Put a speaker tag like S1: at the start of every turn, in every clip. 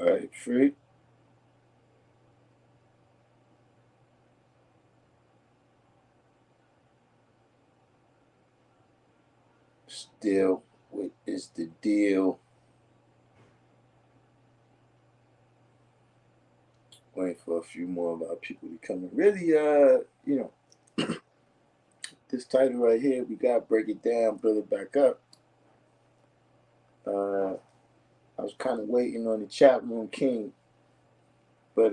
S1: All right, free. Still, what is the deal? Waiting for a few more of our people to come in. Really, this title right here, we got to break it down, build it back up. Uh, I was kind of waiting on the chat room king, but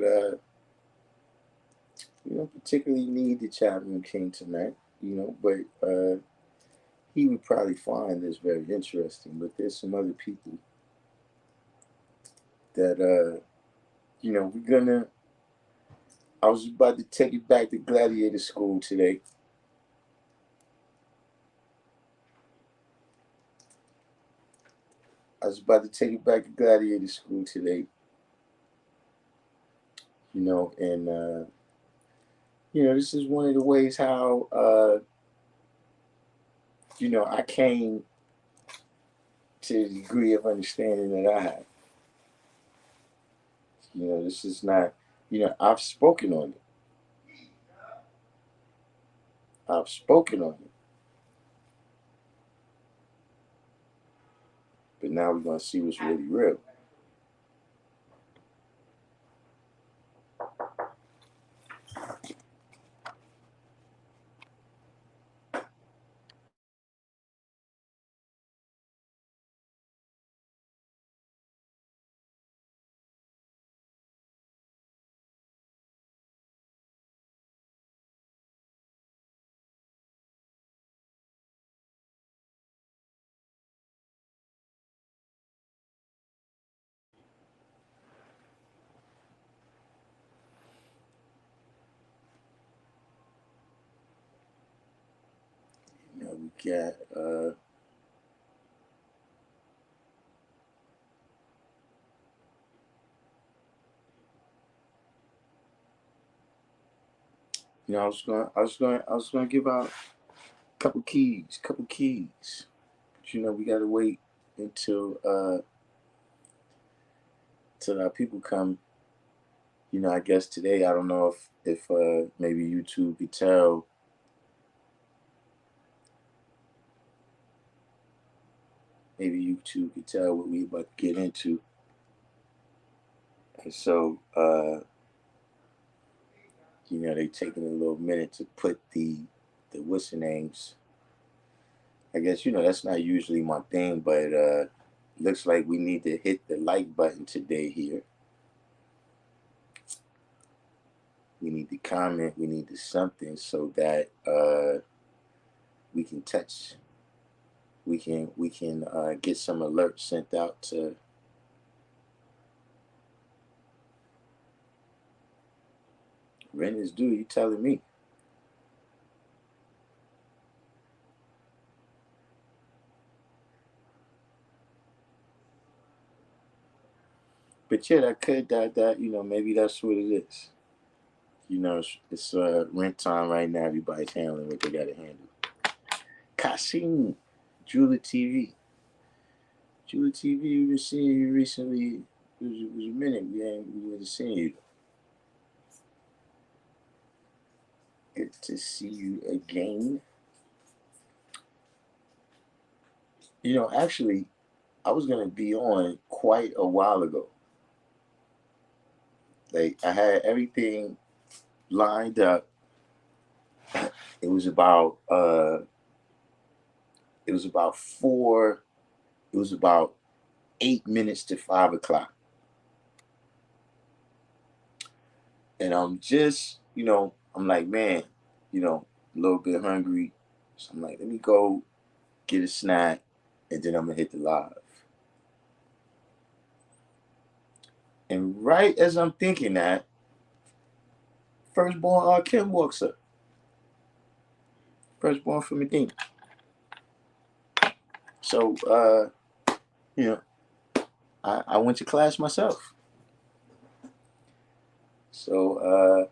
S1: we don't particularly need the chat room king tonight, but he would probably find this very interesting. But there's some other people that we're gonna. I was about to take it back to gladiator school today. I was about to take it back to gladiator school today. And this is one of the ways how I came to the degree of understanding that I have. This is not. I've spoken on it. I've spoken on it. But now we're gonna see what's really real. We got I was gonna give out a couple keys. But we gotta wait until till our people come. I guess today I don't know if maybe YouTube could tell. Maybe YouTube could tell what we about to get into. And so they taking a little minute to put the what's the names. I guess that's not usually my thing, but looks like we need to hit the like button today here. We need to comment. We need to something so that we can touch. We can get some alerts sent out to. Rent is due. You telling me? But yeah, that maybe that's what it is. It's rent time right now. Everybody's handling what they got to handle. Kasim, Jula TV. Jula TV, we've been seeing you recently. It was a minute we wasn't seeing you. Good to see you again. Actually, I was gonna be on quite a while ago. Like I had everything lined up. It was about it was about four. It was about 8 minutes to 5 o'clock, and I'm just I'm like, man, a little bit hungry, so I'm like, let me go get a snack, and then I'm gonna hit the live. And right as I'm thinking that, firstborn Kim walks up. Firstborn from Medina. So you know, I went to class myself. So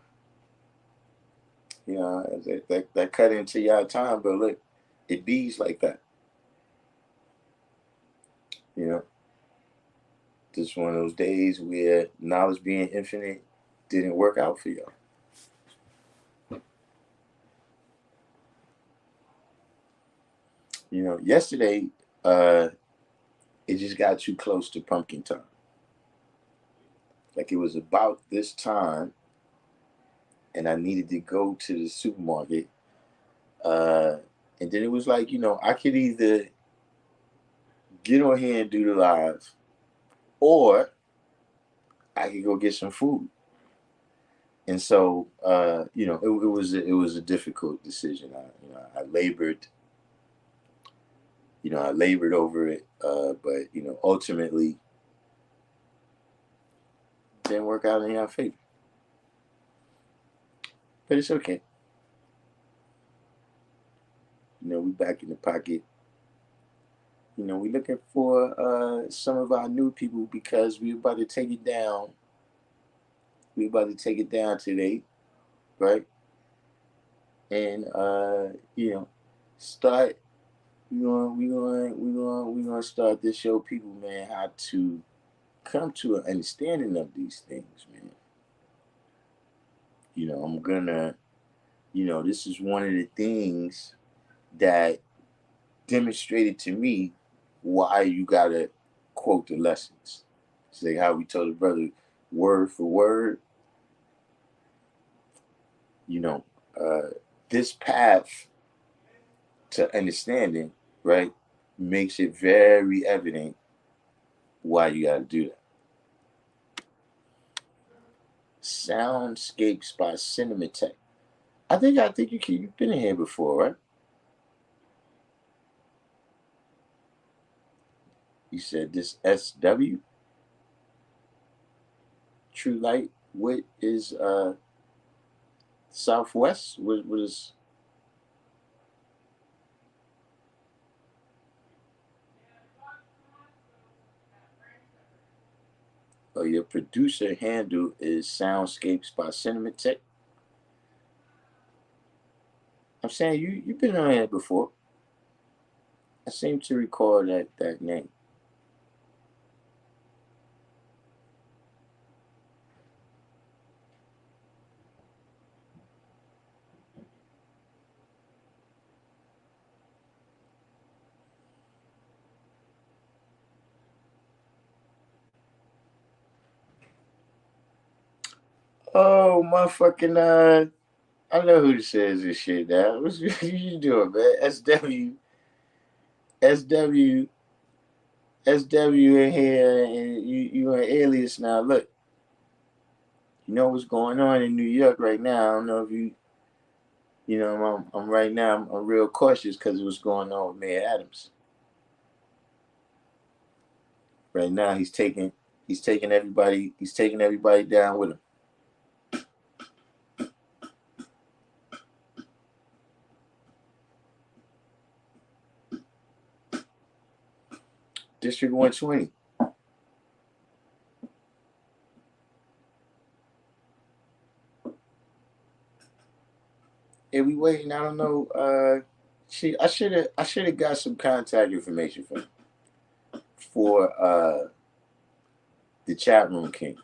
S1: that cut into y'all time, but look, it bees like that. You know. Just one of those days where knowledge being infinite didn't work out for y'all. Yesterday, it just got too close to pumpkin time. Like it was about this time, and I needed to go to the supermarket. And then it was like, I could either get on here and do the live, or I could go get some food. And so, it was a difficult decision. I labored over it, but ultimately didn't work out in our favor. But it's okay. We back in the pocket. We looking for some of our new people because we about to take it down. We about to take it down today, right? And start. We gonna start to show people, man, how to come to an understanding of these things, man. I'm gonna. This is one of the things that demonstrated to me why you gotta quote the lessons. It's like how we told the brother word for word. You know, uh, this path to understanding, right, makes it very evident why you gotta do that. Soundscapes by Cinematech. I think you've been in here before, right? You said this SW True Light. What is Southwest? What is? Oh, your producer handle is Soundscapes by Cinematech. I'm saying you've been on here before. I seem to recall that name. Oh, motherfucking I know who says this shit now. What you doing, man? SW, SW in here, and you an alias now. Look, you know what's going on in New York right now. I don't know if I'm right now. I'm real cautious because of what's going on with Mayor Adams. Right now, he's taking everybody down with him. District 120. And we waiting. I don't know. I should have got some contact information for the chat room king.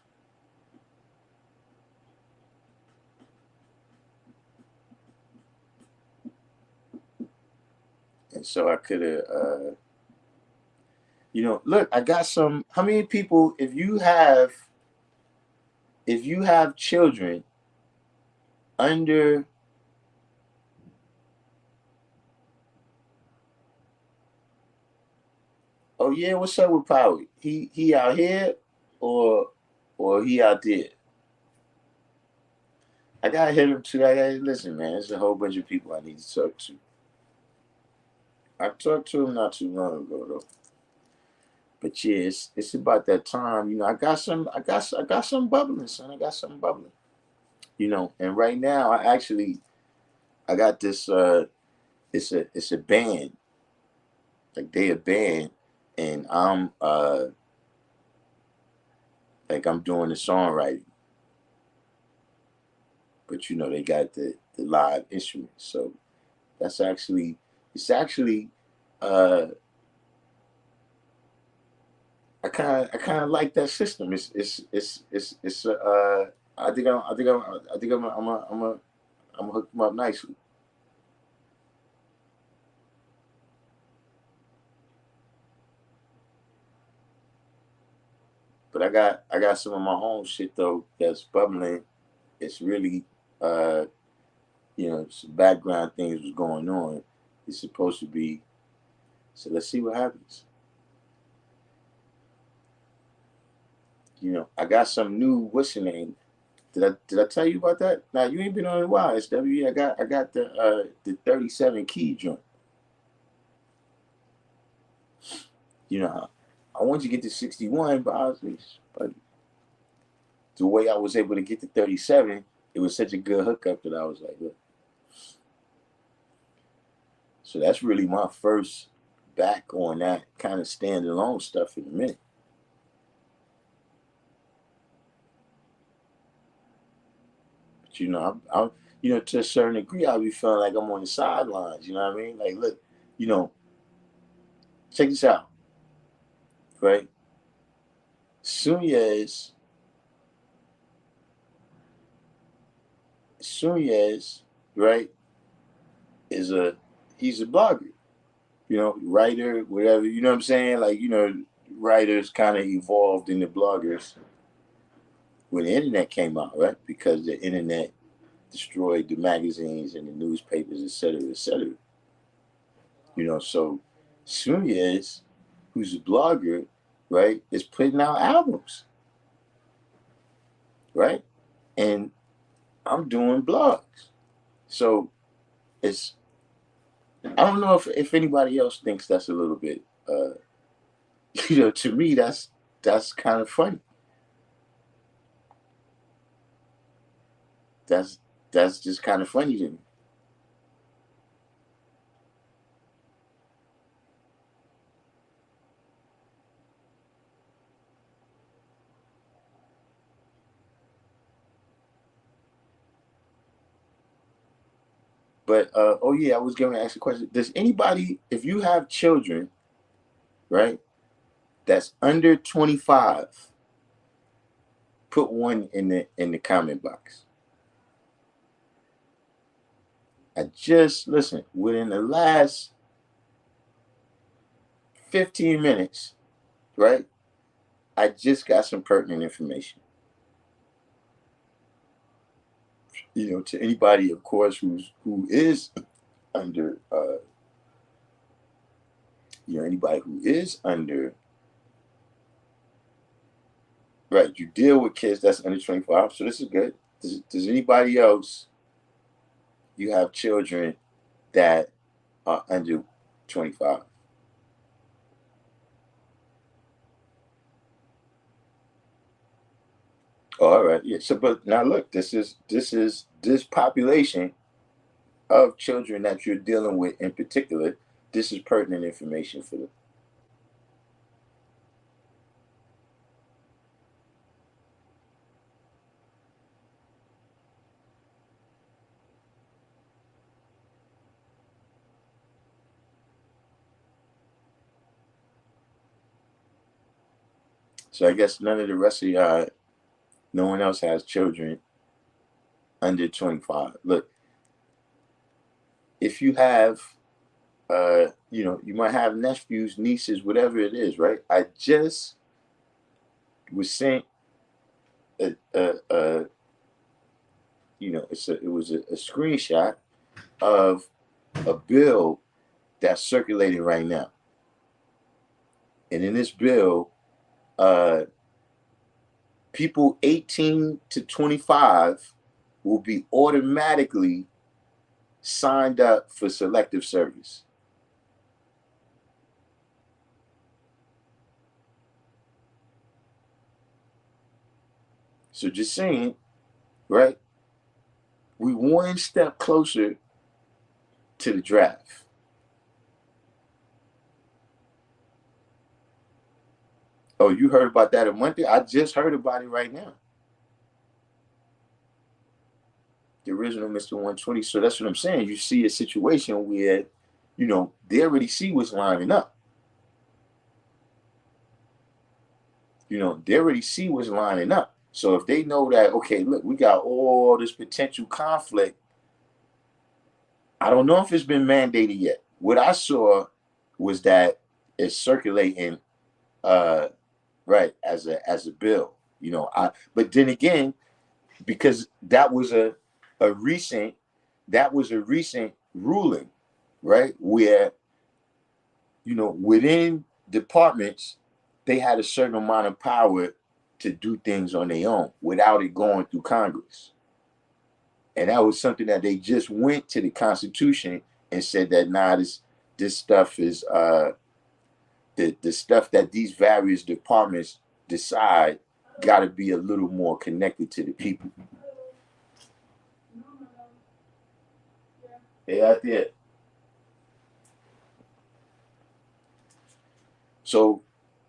S1: And so I could have, look, I got some. How many people? If you have children under, oh yeah, what's up with Power? He out here, or he out there? I gotta hit him too. I gotta listen, man. There's a whole bunch of people I need to talk to. I talked to him not too long ago though. But yeah, it's about that time. I got some bubbling, son. I got something bubbling. And right now I got this it's a band. Like they a band, and I'm doing the songwriting. But they got the live instruments. So that's actually it's actually uh I kind of like that system. It's I'm gonna hook them up nicely. But I got some of my own shit though that's bubbling. It's really uh some background things was going on. It's supposed to be, so let's see what happens. I got some new, what's your name? Did I tell you about that? Now you ain't been on in a while. SWE. I got the 37 key joint. You know, I wanted to get to 61, but the way I was able to get to 37, it was such a good hookup that I was like, look. So that's really my first back on that kind of standalone stuff in a minute. But to a certain degree, I'll be feeling like I'm on the sidelines. You know what I mean? Like, look, you know, check this out, right? Sunyez, right, is he's a blogger, writer, whatever. You know what I'm saying? Like, writers kind of evolved into bloggers when the internet came out, right? Because the internet destroyed the magazines and the newspapers, et cetera, et cetera. So Sunyez, who's a blogger, right, is putting out albums, right? And I'm doing blogs. So it's I don't know if anybody else thinks that's a little bit to me that's kind of funny. That's that's just kind of funny to me. But oh yeah, I was going to ask a question. Does anybody, if you have children, right, that's under 25, put one in the comment box. I just listen within the last 15 minutes, right? I just got some pertinent information. To anybody, of course, who is under, anybody who is under, right? You deal with kids that's under 25, so this is good. Does anybody else? You have children that are under 25. Oh, all right, yeah. So, but now look, this population of children that you're dealing with in particular. This is pertinent information for them. So I guess none of the rest of y'all, no one else has children under 25. Look, if you have, you might have nephews, nieces, whatever it is, right? I just was sent a it was a screenshot of a bill that's circulating right now, and in this bill, uh, people 18 to 25 will be automatically signed up for selective service. So just saying, right? We one step closer to the draft. Oh, you heard about that a month ago? I just heard about it right now. The original Mr. 120. So that's what I'm saying. You see a situation where, they already see what's lining up. You know, they already see what's lining up. So if they know that, okay, look, we got all this potential conflict. I don't know if it's been mandated yet. What I saw was that it's circulating, uh, right, as a bill. You know, but then again, because a recent recent ruling, right, where, you know, within departments, they had a certain amount of power to do things on their own without it going through Congress. And that was something that they just went to the Constitution and said that, nah, this stuff is the stuff that these various departments decide got to be a little more connected to the people. They out there. So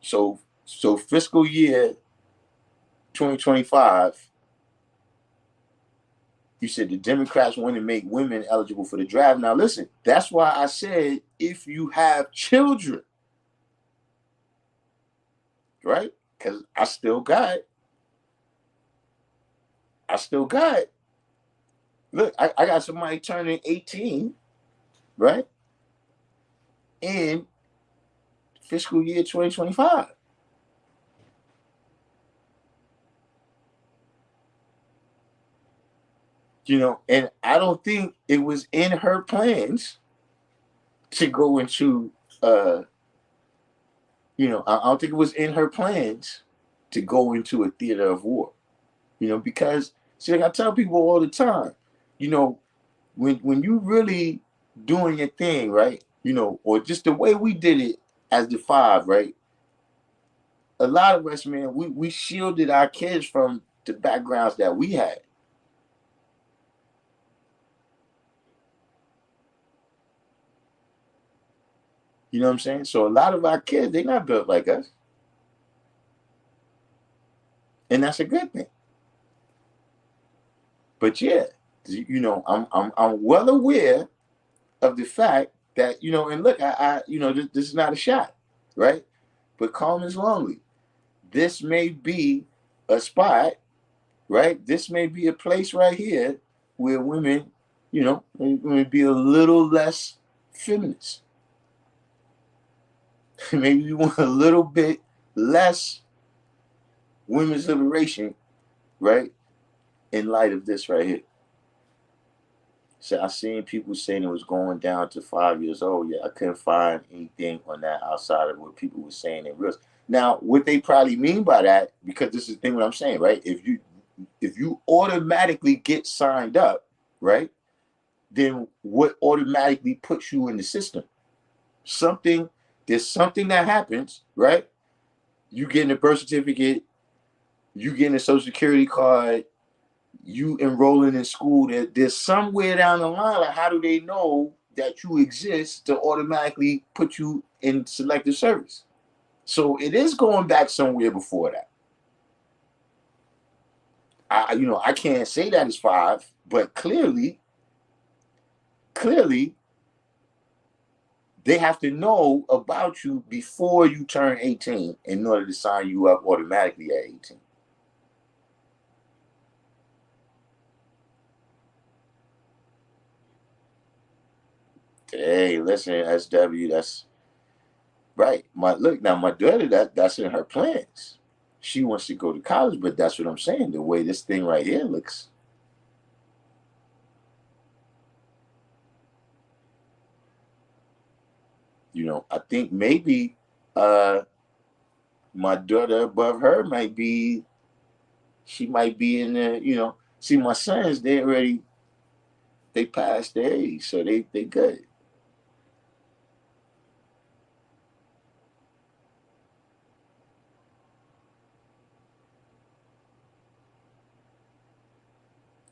S1: so fiscal year 2025, you said the Democrats want to make women eligible for the draft. Now listen, that's why I said if you have children, right? Because I still got look, I got somebody turning 18, right? In fiscal year 2025. You know, and I don't think it was in her plans to go into I don't think it was in her plans to go into a theater of war. You know, because see, like I tell people all the time, you know, when you really doing your thing, right? You know, or just the way we did it as the five, right? A lot of us, man, we shielded our kids from the backgrounds that we had. You know what I'm saying? So a lot of our kids, they're not built like us. And that's a good thing. But yeah, you know, I'm well aware of the fact that, you know, and look, this is not a shot, right? But calm is lonely. This may be a spot, right? This may be a place right here where women, you know, may be a little less feminist. Maybe you want a little bit less women's liberation, right? In light of this right here. So I seen people saying it was going down to 5 years old. Yeah, I couldn't find anything on that outside of what people were saying in reels. Now, what they probably mean by that, because this is the thing what I'm saying, right? If you automatically get signed up, right, then what automatically puts you in the system? Something there's something that happens, right? You getting a birth certificate, you getting a social security card, you enrolling in school, there's somewhere down the line, like how do they know that you exist to automatically put you in selective service? So it is going back somewhere before that. I can't say that it's five, but clearly they have to know about you before you turn 18 in order to sign you up automatically at 18. Hey, listen, SW, that's right. My daughter, that's in her plans. She wants to go to college, but that's what I'm saying. The way this thing right here looks, you know, I think maybe uh my daughter above her might be she might be in the, see my sons, they passed their age, so they good.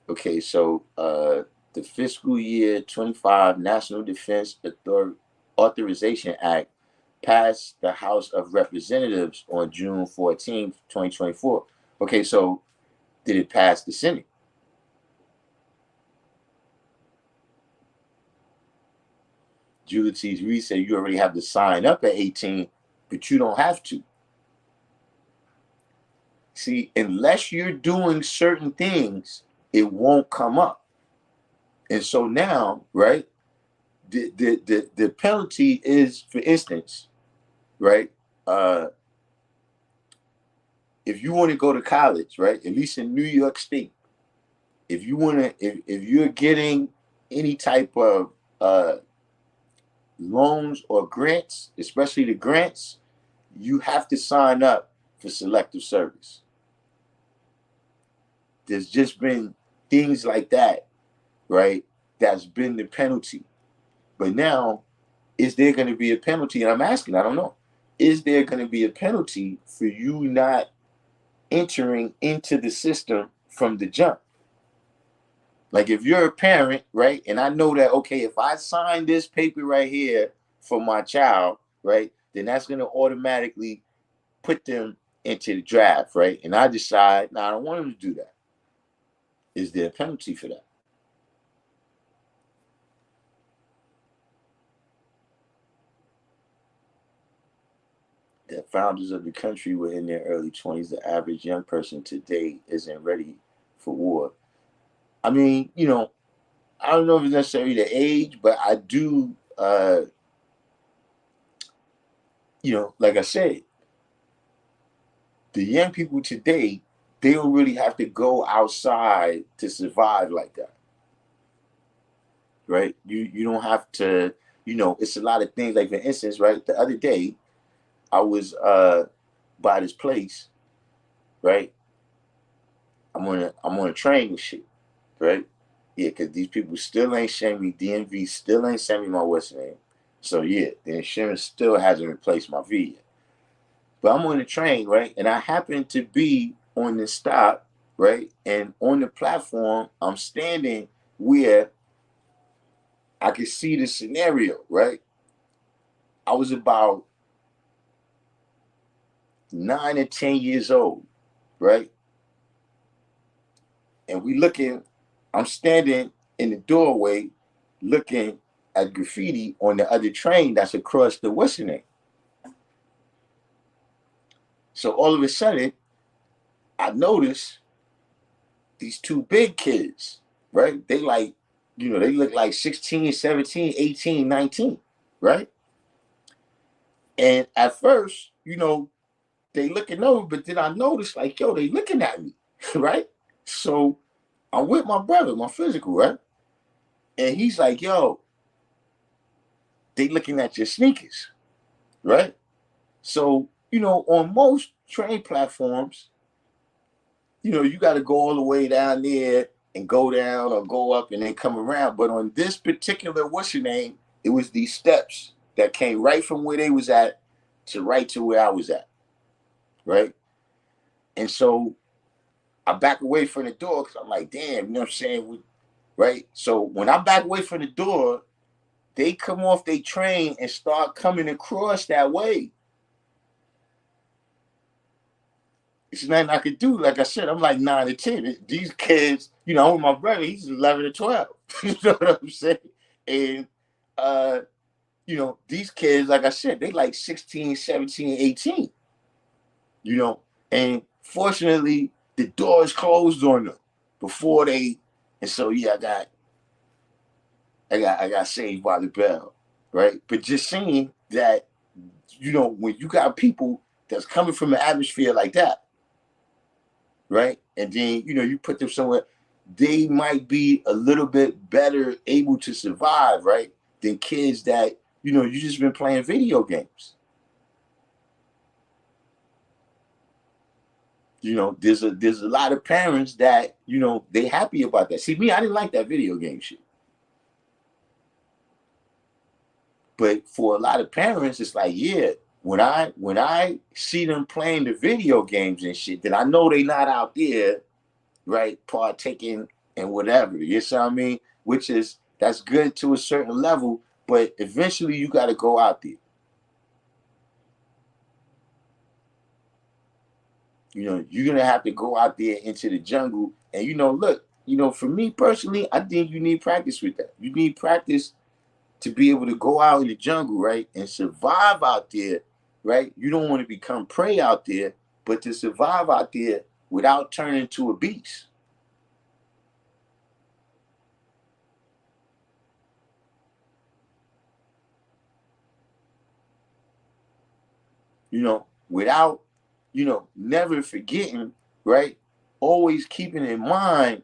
S1: Okay, so the fiscal year 25 National Defense Authorization Act passed the House of Representatives on June 14th, 2024. Okay, so did it pass the Senate? Julie T. Reed said you already have to sign up at 18, but you don't have to. See, unless you're doing certain things, it won't come up. And so now, right, the penalty is, for instance, right, uh, if you want to go to college, right, at least in New York State, if you want to, if you're getting any type of loans or grants, especially the grants, you have to sign up for selective service. There's just been things like that, right? That's been the penalty. But now, is there going to be a penalty? And I'm asking, I don't know. Is there going to be a penalty for you not entering into the system from the jump? Like if you're a parent, right? And I know that, okay, if I sign this paper right here for my child, right, then that's going to automatically put them into the draft, right? And I decide, no, I don't want them to do that. Is there a penalty for that? The founders of the country were in their early 20s. The average young person today isn't ready for war. I mean, I don't know if it's necessarily the age, but I do, like I said, the young people today, they don't really have to go outside to survive like that. Right? You don't have to, it's a lot of things. Like for instance, right, the other day I was by this place, right? I'm on a train and shit, right? Yeah, because these people still ain't sent me, DMV still ain't sent me my what's name. So yeah, the insurance still hasn't replaced my V yet. But I'm on the train, right? And I happen to be on the stop, right? And on the platform, I'm standing where I could see the scenario, right? I was about 9 or 10 years old, right? And I'm standing in the doorway looking at graffiti on the other train that's across the western end. So all of a sudden, I noticed these two big kids, right? They they look like 16, 17, 18, 19, right? And at first, they looking over, but then I noticed like, yo, they looking at me, right? So I'm with my brother, my physical, right? And he's like, yo, they looking at your sneakers, right? So, on most train platforms, you got to go all the way down there and go down or go up and then come around. But on this particular, what's your name, it was these steps that came right from where they was at to right to where I was at, right? And so I back away from the door because I'm like, damn, you know what I'm saying? Right? So when I back away from the door, they come off their train and start coming across that way. It's nothing I could do. Like I said, I'm like 9 or 10. These kids, I'm with my brother, he's 11 or 12. You know what I'm saying? And, these kids, like I said, they like 16, 17, 18. And fortunately, the door is closed on them before they, and so, yeah, I got saved by the bell, right? But just seeing that, when you got people that's coming from an atmosphere like that, right? And then, you put them somewhere, they might be a little bit better able to survive, right? Than kids that, you just been playing video games. There's a lot of parents that, they happy about that. See, me, I didn't like that video game shit. But for a lot of parents, it's like, yeah, when I see them playing the video games and shit, then I know they not out there, right, partaking in whatever. You see what I mean? That's good to a certain level, but eventually you got to go out there. You're gonna have to go out there into the jungle, and look, for me personally, I think you need practice with that. You need practice to be able to go out in the jungle, right, and survive out there, right? You don't want to become prey out there, but to survive out there without turning into a beast. Without, never forgetting, right? Always keeping in mind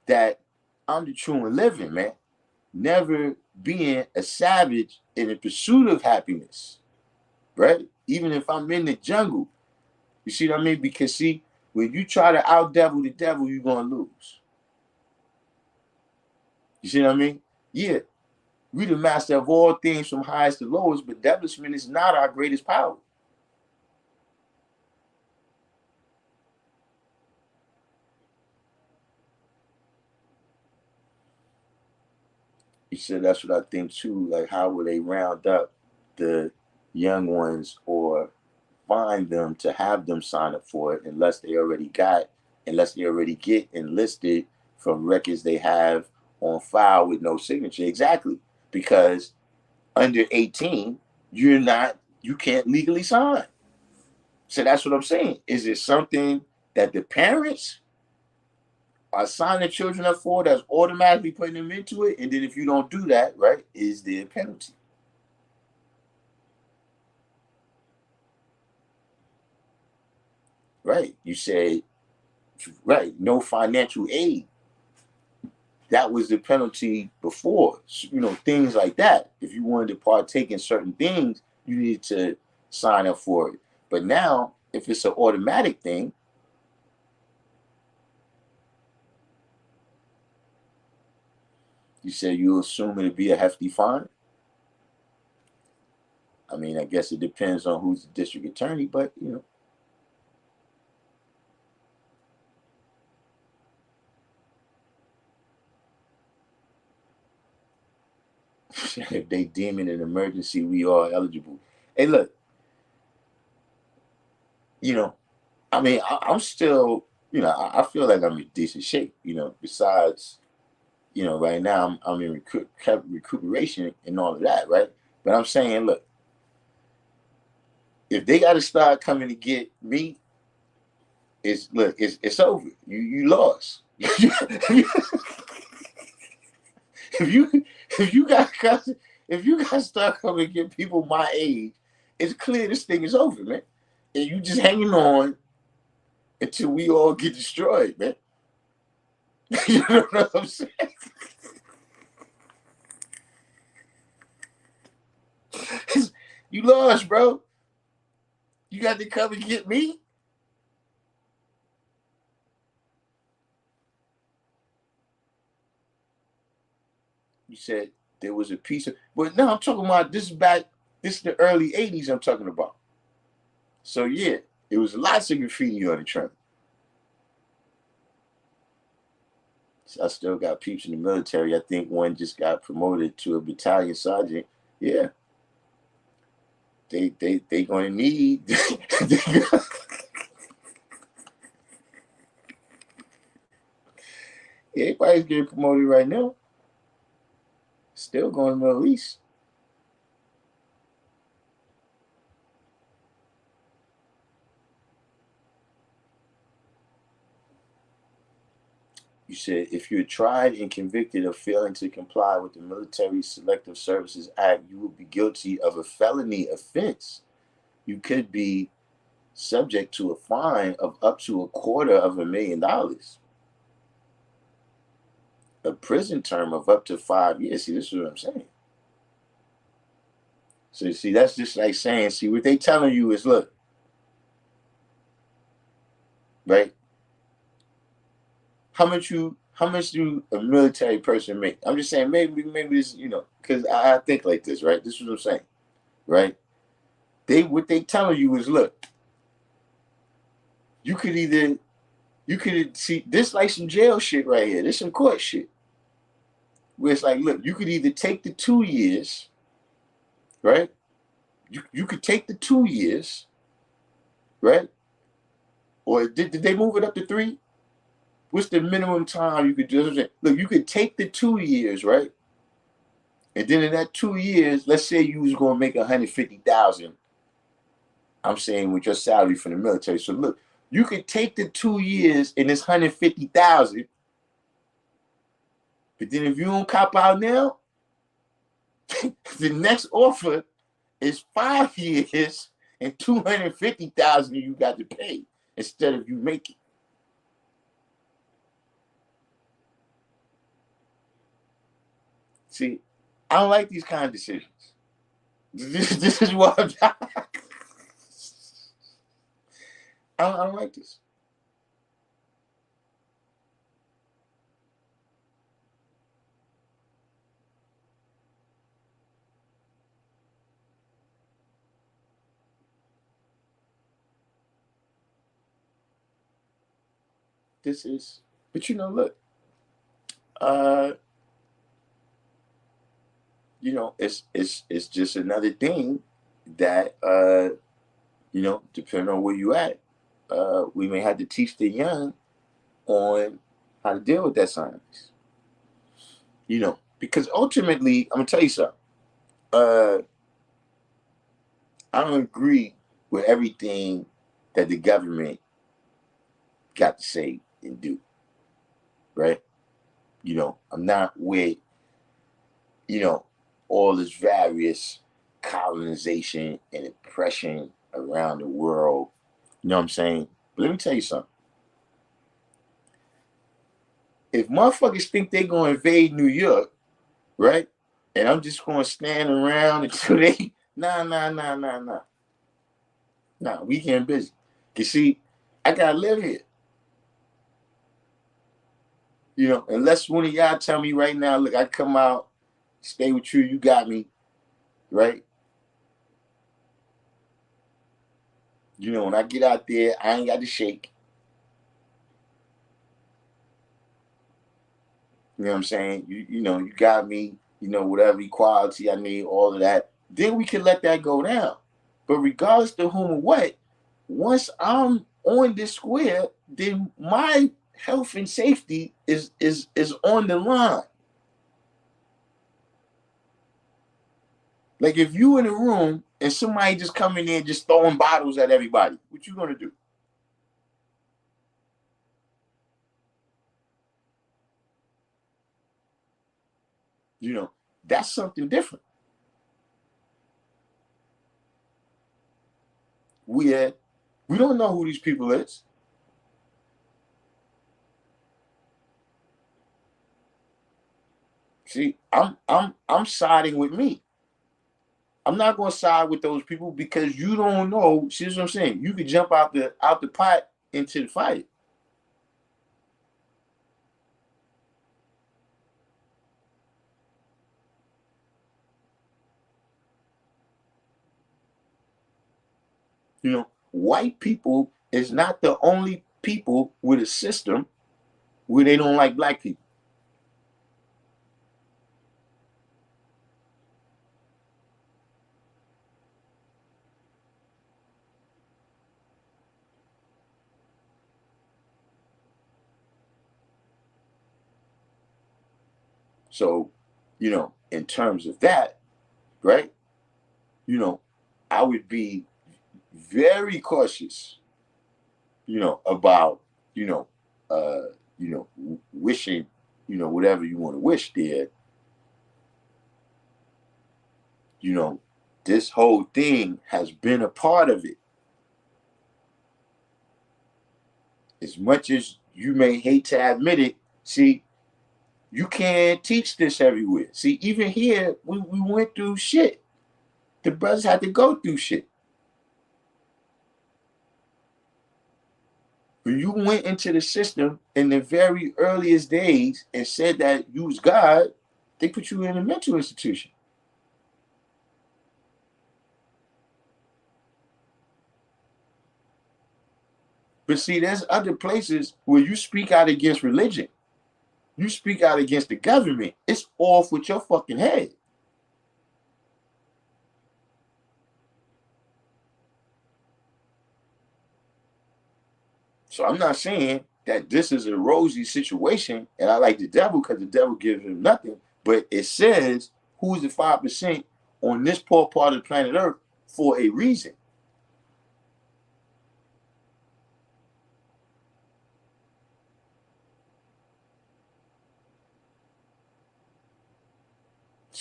S1: that I'm the true and living, man. Never being a savage in the pursuit of happiness, right? Even if I'm in the jungle, you see what I mean? Because see, when you try to out devil the devil, you're gonna lose. You see what I mean? Yeah, we the master of all things from highest to lowest, but devilishment is not our greatest power. He said that's what I think too. Like, how will they round up the young ones or find them to have them sign up for it unless they already get enlisted from records they have on file with no signature. Exactly. Because under 18, you can't legally sign. So that's what I'm saying. Is it something that the parents are signing children up for that's automatically putting them into it? And then if you don't do that, right, is there a penalty? Right. You said, right, no financial aid. That was the penalty before. Things like that. If you wanted to partake in certain things, you needed to sign up for it. But now, if it's an automatic thing, you said you assume it'd be a hefty fine. I mean, I guess it depends on who's the district attorney, but if they deem it an emergency, we are eligible. Hey, look, you know, I mean, I'm still, I feel like I'm in decent shape. Besides, right now I'm in recuperation and all of that, right? But I'm saying, look, if they got to start coming to get me, it's over. You lost. if you if you got if you got to start coming to get people my age, it's clear this thing is over, man. And you just hanging on until we all get destroyed, man. You know what I'm saying? You lost, bro. You got to come and get me. You said there was a piece of, but no, I'm talking about this is back. This is the early '80s. I'm talking about. So yeah, it was lots of graffiti on the trunk. So I still got peeps in the military. I think one just got promoted to a battalion sergeant. Yeah, they going to need. Everybody's getting promoted right now. Still going to the Middle East. You said if you're tried and convicted of failing to comply with the Military Selective Services Act, you will be guilty of a felony offense. You could be subject to a fine of up to $250,000, a prison term of up to 5 years. See, this is what I'm saying. So you see, that's just like saying, see, what they telling you is, look, right? How much do a military person make? I'm just saying, maybe this, because I think like this, right? This is what I'm saying, right? What they telling you is, look, you could see this like some jail shit right here. This some court shit. Where it's like, look, you could either take the 2 years, right? You could take the 2 years, right? Or did they move it up to 3? What's the minimum time you could do? Look, you could take the 2 years, right? And then in that 2 years, let's say you was gonna make 150,000 I'm saying with your salary from the military. So look, you could take the 2 years and it's 150,000, but then if you don't cop out now, the next offer is 5 years and 250,000 you got to pay instead of you making. See, I don't like these kind of decisions. This is what I don't like this. This is, but look, uh, it's just another thing that depending on where you at, we may have to teach the young on how to deal with that science. Because ultimately, I'm gonna tell you something. Uh, I don't agree with everything that the government got to say and do. Right? I'm not with, all this various colonization and oppression around the world. You know what I'm saying? But let me tell you something. If motherfuckers think they're going to invade New York, right? And I'm just going to stand around until they, nah. Nah, we getting busy. You see, I got to live here. Unless one of y'all tell me right now, look, I come out, stay with you, you got me, right? When I get out there, I ain't got to shake. You know what I'm saying? You got me, whatever equality I need, all of that. Then we can let that go down. But regardless to whom or what, once I'm on this square, then my health and safety is on the line. Like if you in a room and somebody just coming in just throwing bottles at everybody, what you gonna do? That's something different. We don't know who these people is. See, I'm siding with me. I'm not gonna side with those people because you don't know. See what I'm saying? You could jump out the pot into the fight. White people is not the only people with a system where they don't like black people. So, in terms of that, right? I would be very cautious, about, wishing, whatever you want to wish there. This whole thing has been a part of it. As much as you may hate to admit it, see, you can't teach this everywhere. See, even here, we went through shit. The brothers had to go through shit. When you went into the system in the very earliest days and said that you was God, they put you in a mental institution. But see, there's other places where you speak out against religion. You speak out against the government. It's off with your fucking head. So I'm not saying that this is a rosy situation, and I like the devil because the devil gives him nothing. But it says who's the 5% on this poor part of the planet Earth for a reason.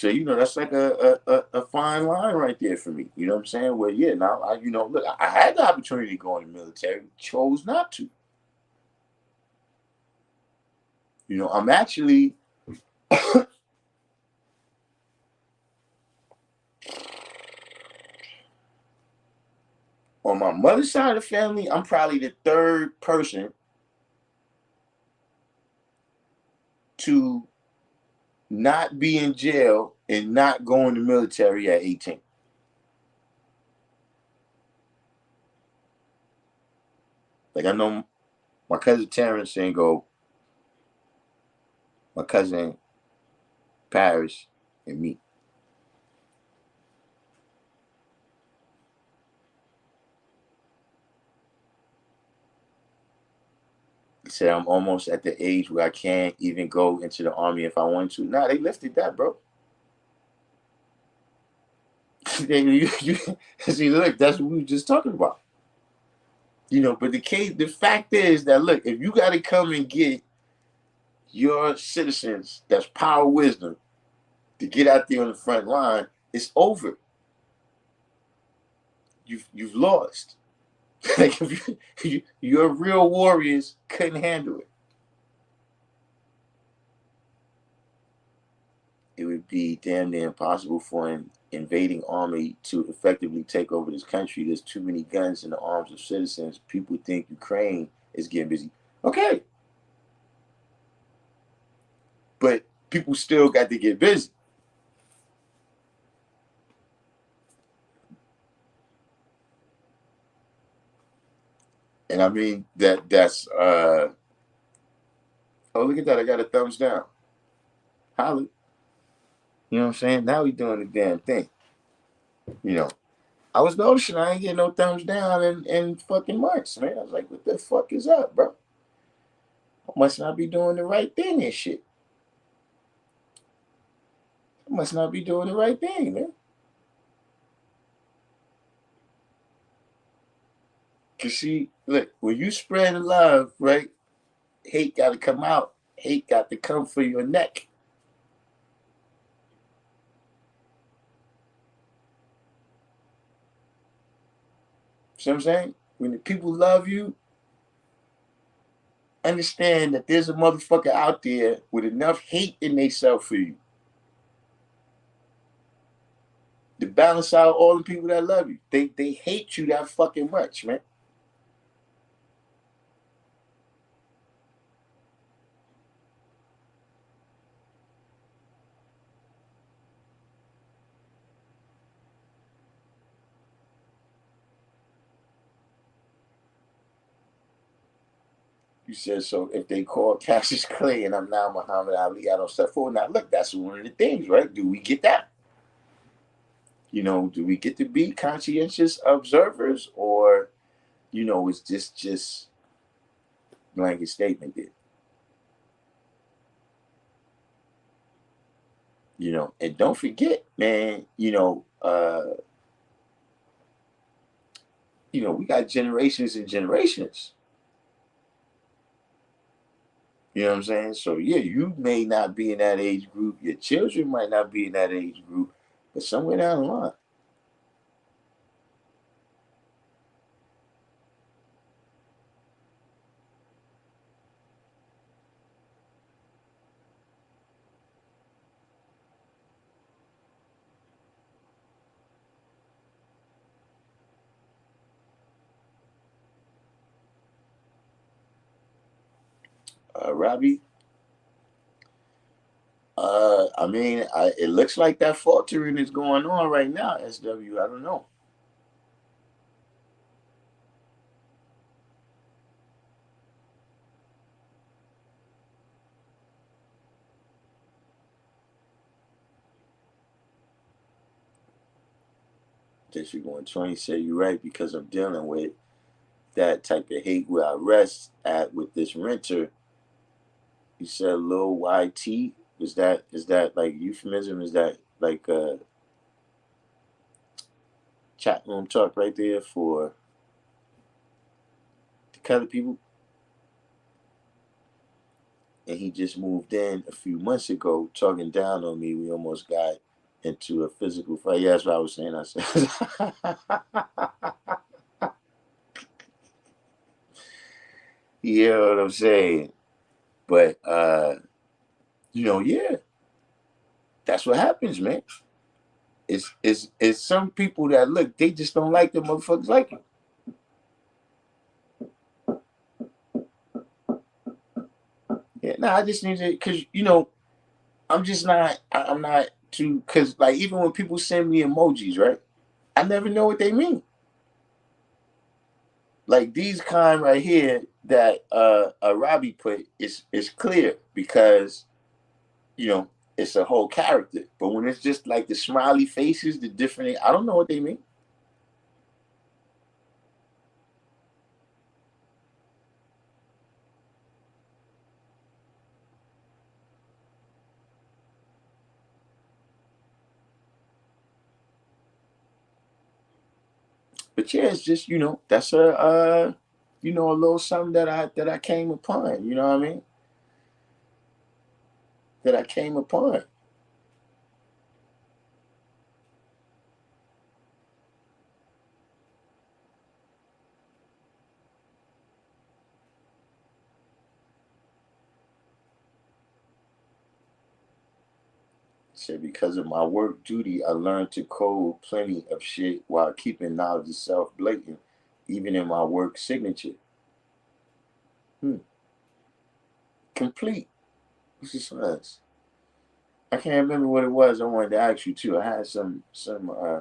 S1: So, that's like a fine line right there for me. You know what I'm saying? Well, yeah, now, look, I had the opportunity to go in the military, chose not to. I'm actually, on my mother's side of the family, I'm probably the third person to not be in jail and not go in the military at 18. Like, I know my cousin Terrence ain't go, my cousin Paris, and me. He said I'm almost at the age where I can't even go into the army if I want to. Nah, they lifted that, bro. See, look, that's what we were just talking about. But the fact is that, look, if you got to come and get your citizens, that's power wisdom, to get out there on the front line, it's over. You've lost. Like, if your real warriors couldn't handle it. It would be damn near impossible for an invading army to effectively take over this country. There's too many guns in the arms of citizens. People think Ukraine is getting busy. Okay. But people still got to get busy. And I mean that's oh, look at that, I got a thumbs down. Holly. You know what I'm saying? Now we doing the damn thing. You know. I was noticing I ain't getting no thumbs down in fucking months, man. I was like, what the fuck is up, bro? I must not be doing the right thing and shit. I must not be doing the right thing, man. Cause see, look, when you spread the love, right? Hate got to come out. Hate got to come for your neck. See what I'm saying? When the people love you, understand that there's a motherfucker out there with enough hate in themselves for you to balance out all the people that love you. They hate you that fucking much, man. You said, so if they call Cassius Clay and I'm now Muhammad Ali, I don't step forward. Now, look, that's one of the things, right? Do we get that? Do we get to be conscientious observers, or, is this just blanket statement there? And don't forget, man, we got generations and generations. You know what I'm saying? So yeah, you may not be in that age group. Your children might not be in that age group, but somewhere down the line. Robbie, I mean, it looks like that faltering is going on right now. SW, I don't know. District 120 said you're right because I'm dealing with that type of hate where I rest at with this renter. You said Lil YT. Is that like euphemism? Is that like chat room talk right there for the color people? And he just moved in a few months ago, talking down on me. We almost got into a physical fight. Yeah, that's what I was saying. I said, you know what I'm saying? But yeah, that's what happens, man. It's some people that look, they just don't like the motherfuckers like you. Yeah, no, I just need to, cause I'm just not, I'm not too, cause like even when people send me emojis, right? I never know what they mean. Like these kind right here that Robbie put is clear because you know it's a whole character. But when it's just like the smiley faces, the different, I don't know what they mean. But yeah, it's just that's a little something that I came upon. You know what I mean? That I came upon. Said because of my work duty, I learned to code plenty of shit while keeping knowledge of self blatant, even in my work signature. Hmm. Complete. What's this was? I can't remember what it was. I wanted to ask you too. I had some. I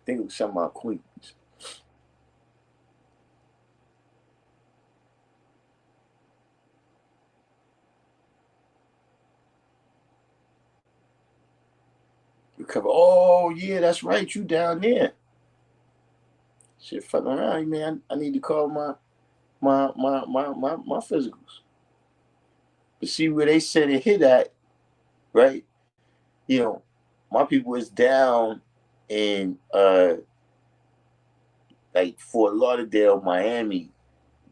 S1: think it was some of my queens. You cover. Oh yeah, that's right. You down there? Shit, fucking around, man. I need to call my physicals. But see where they said it hit at, right? You know, my people is down in like Fort Lauderdale, Miami,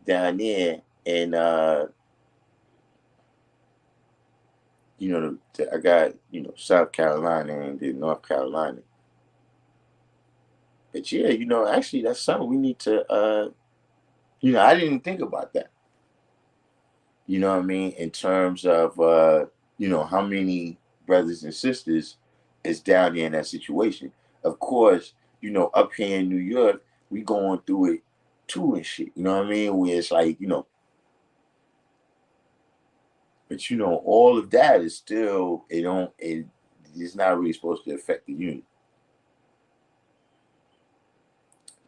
S1: down there, and I got South Carolina and then North Carolina. But yeah, actually that's something we need to I didn't think about that. You know what I mean? In terms of how many brothers and sisters is down there in that situation. Of course, up here in New York, we going through it too and shit. You know what I mean? Where it's like, but all of that is still it's not really supposed to affect the unit.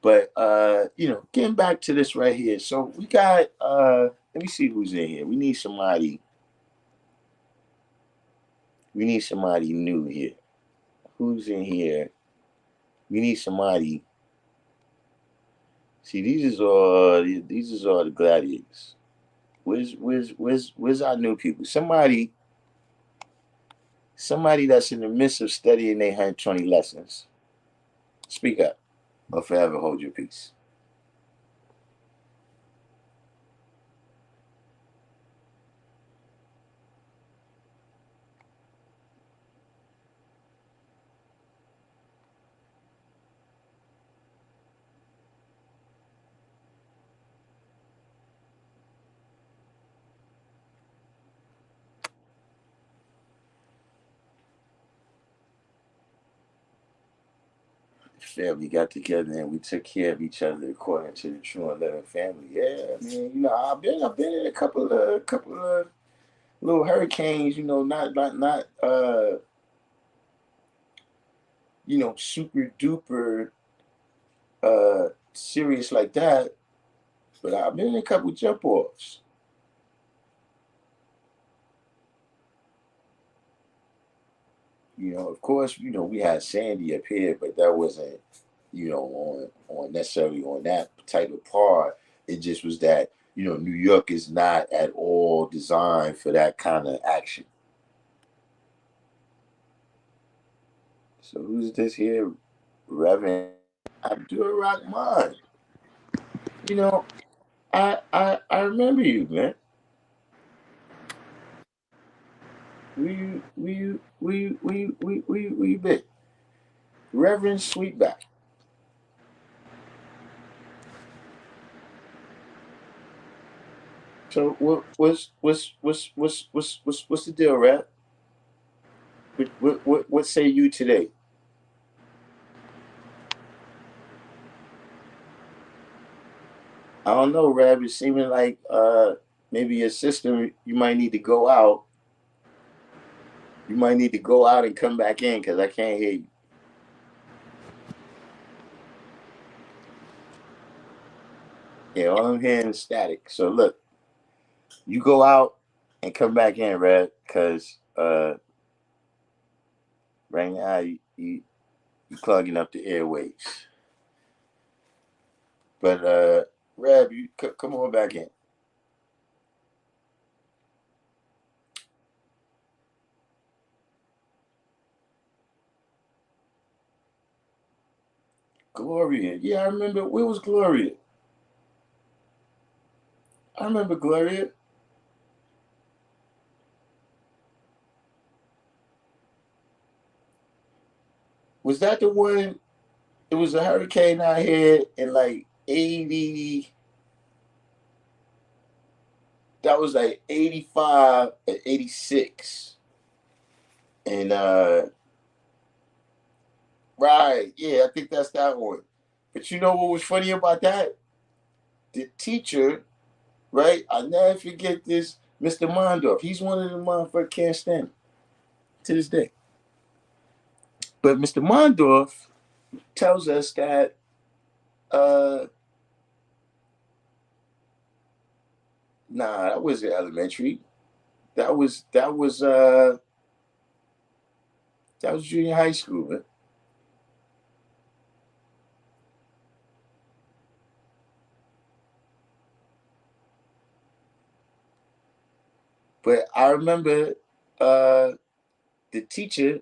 S1: But getting back to this right here. So we got let me see who's in here. We need somebody new here. Who's in here? We need somebody. See, these is all the gladiators. Where's our new people? Somebody that's in the midst of studying their 120 lessons. Speak up or forever hold your peace. Family got together and we took care of each other according to the true and living family. Yeah, I mean, I've been in a couple of little hurricanes. Not super duper serious like that. But I've been in a couple jump offs. Of course, we had Sandy up here, but that wasn't, on necessarily on that type of part. It just was that, New York is not at all designed for that kind of action. So who's this here? Reverend Abdul Rahman. You know, I remember you, man. We been? Reverend Sweetback. So what's the deal, Rap? What say you today? I don't know, Rab. It's seeming like maybe your system. You might need to go out. You might need to go out and come back in because I can't hear you. Yeah, all I'm hearing is static. So look, you go out and come back in, Rab, because right now you clogging up the airways. But Rab, you come on back in. Gloria. Yeah, I remember. Where was Gloria? I remember Gloria. Was that the one? It was a hurricane out here in like 80. That was like 85 and 86. And right, yeah, I think that's that one. But you know what was funny about that? The teacher, right? I'll never forget this, Mr. Mondorf. He's one of the motherfuckers can't stand him to this day. But Mr. Mondorf tells us that uh nah, that wasn't elementary. That was junior high school, man. But I remember uh the teacher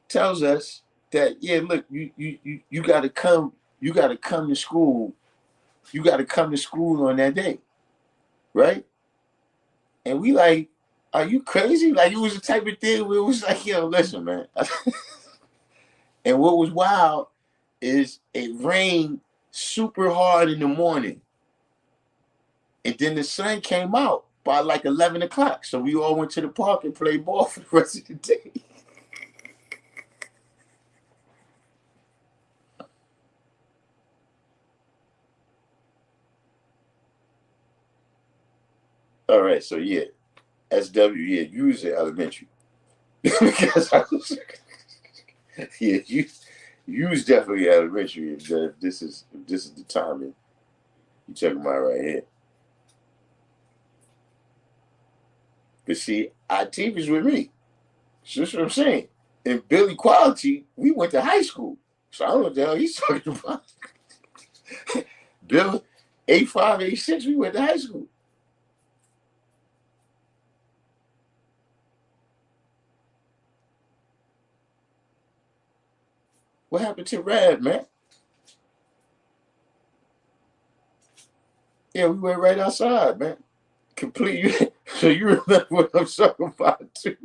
S1: tells us that yeah, look, you gotta come, you gotta come to school, you gotta come to school on that day, right? And we like, are you crazy? Like it was the type of thing where it was like, yo, listen, man. And what was wild is it rained super hard in the morning, and then the sun came out by like 11 o'clock. So we all went to the park and played ball for the rest of the day. All right, so yeah, SW, yeah, you was in elementary. Because I was, yeah, you was definitely elementary. If this is the timing you talking about right here. But see, IT was with me. So that's what I'm saying. And Billy Quality, we went to high school. So I don't know what the hell he's talking about. Bill, 85, 86, we went to high school. What happened to Rad, man? Yeah, we went right outside, man. Complete. So you remember what I'm talking about too?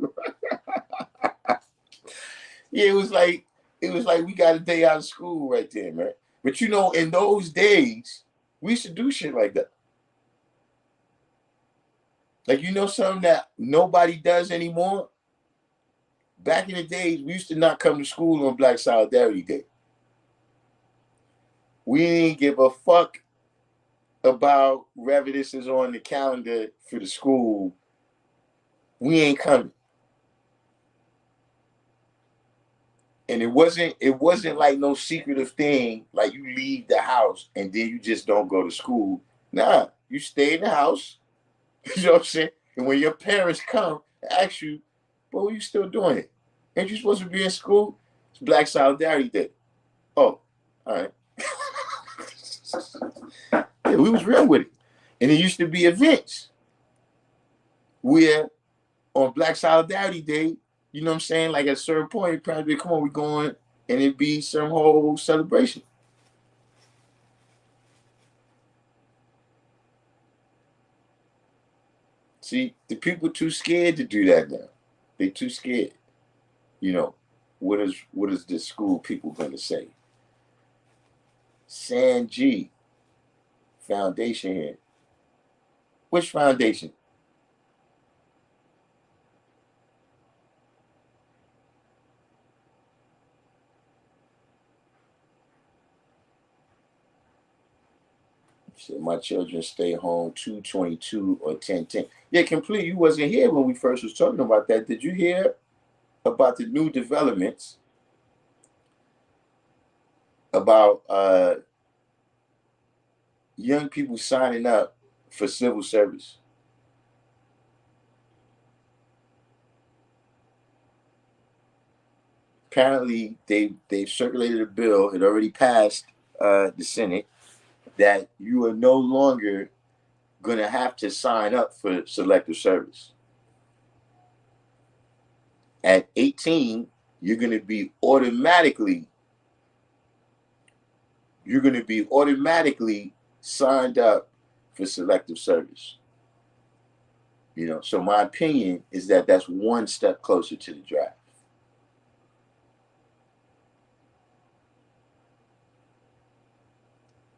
S1: Yeah, it was like we got a day out of school right there, man. But you know, in those days, we used to do shit like that. Like you know something that nobody does anymore? Back in the days, we used to not come to school on Black Solidarity Day. We didn't give a fuck about whether this is on the calendar for the school. We ain't coming. And it wasn't like no secretive thing like you leave the house and then you just don't go to school. Nah, you stay in the house. You know what I'm saying? And when your parents come and ask you, "But what are you still doing it? Ain't you supposed to be in school?" It's Black Solidarity Day. Oh, all right. Yeah, we was real with it. And it used to be events where on Black Solidarity Day, you know what I'm saying? Like at a certain point, parents be, come on, we going, and it'd be some whole celebration. See, the people too scared to do that now. They too scared. You know, what is the school people gonna say? San G Foundation here. Which foundation? Said my children stay home 222 or 1010. Yeah, complete. You wasn't here when we first was talking about that. Did you hear about the new developments about young people signing up for civil service? Apparently, they've circulated a bill. It already passed the Senate that you are no longer going to have to sign up for selective service. At 18, you're going to be automatically signed up for selective service. So my opinion is that that's one step closer to the draft.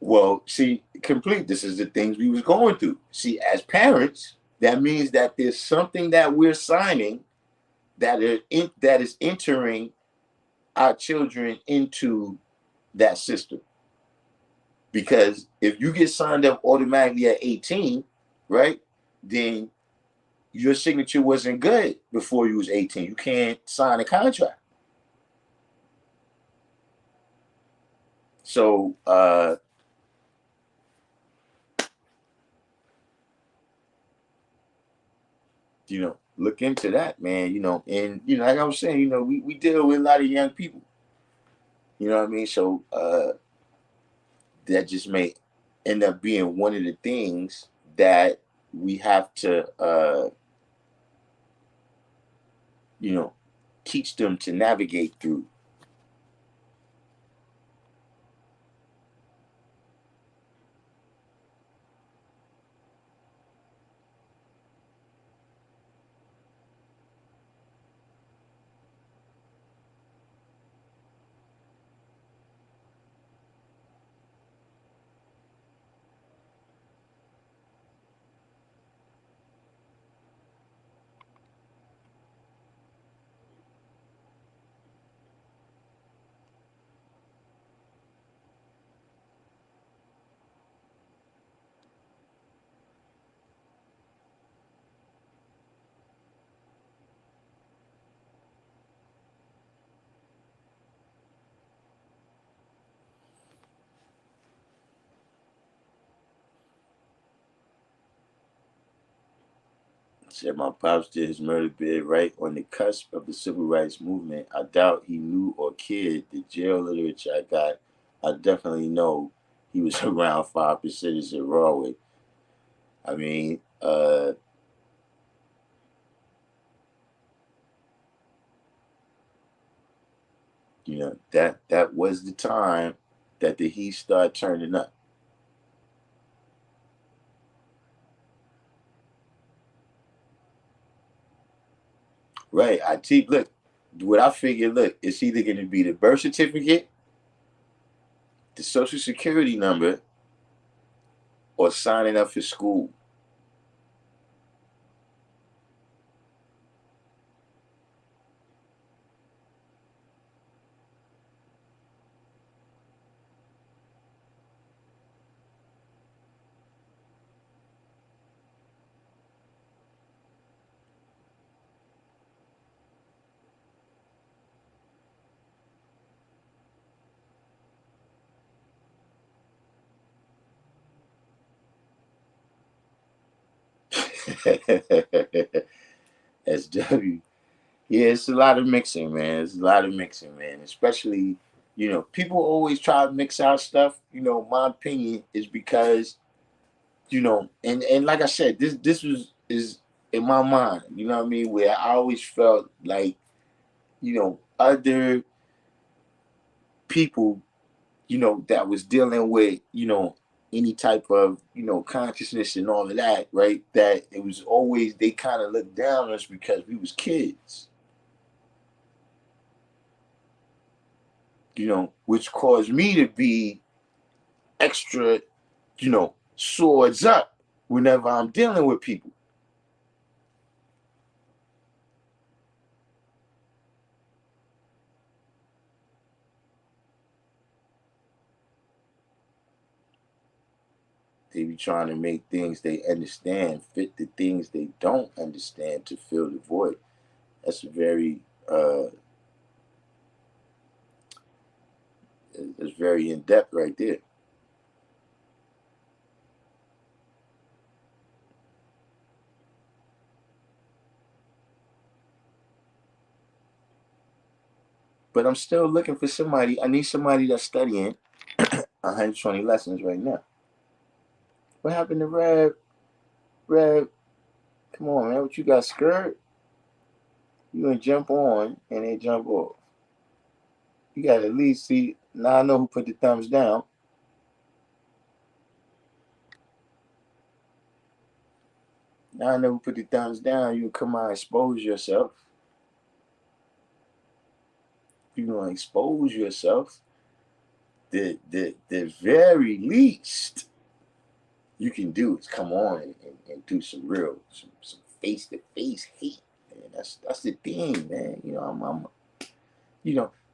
S1: Well, see, complete. This is the things we was going through. See, as parents, that means that there's something that we're signing that is entering our children into that system. Because if you get signed up automatically at 18, right, then your signature wasn't good before you was 18. You can't sign a contract. So, look into that, man. And like I was saying, we deal with a lot of young people. You know what I mean? So that just may end up being one of the things that we have to you know, teach them to navigate through. Said my pops did his murder bid right on the cusp of the civil rights movement. I doubt he knew or cared the jail literature I got. I definitely know he was around 5% at Rawway. I mean, that was the time that the heat started turning up. Right. Look, what I figured, look, it's either gonna be the birth certificate, the social security number, or signing up for school. SW. Yeah, it's a lot of mixing, man. It's a lot of mixing, man. Especially, people always try to mix out stuff. My opinion is because, and like I said, this is in my mind. You know what I mean? Where I always felt like, other people, that was dealing with, any type of, consciousness and all of that, right? That it was always they kind of looked down on us because we was kids. which caused me to be extra, swords up whenever I'm dealing with people. They be trying to make things they understand fit the things they don't understand to fill the void. That's very it's very in depth right there. But I'm still looking for somebody. I need somebody that's studying 120 lessons right now. What happened to Red? Red, come on, man. What you got scared? You gonna jump on and they jump off. You got to at least see. Now I know who put the thumbs down. Now I know who put the thumbs down. You come out and expose yourself. You gonna expose yourself. The very least you can do is come on and do some real some face to face hate. Man. That's the thing, man. I'm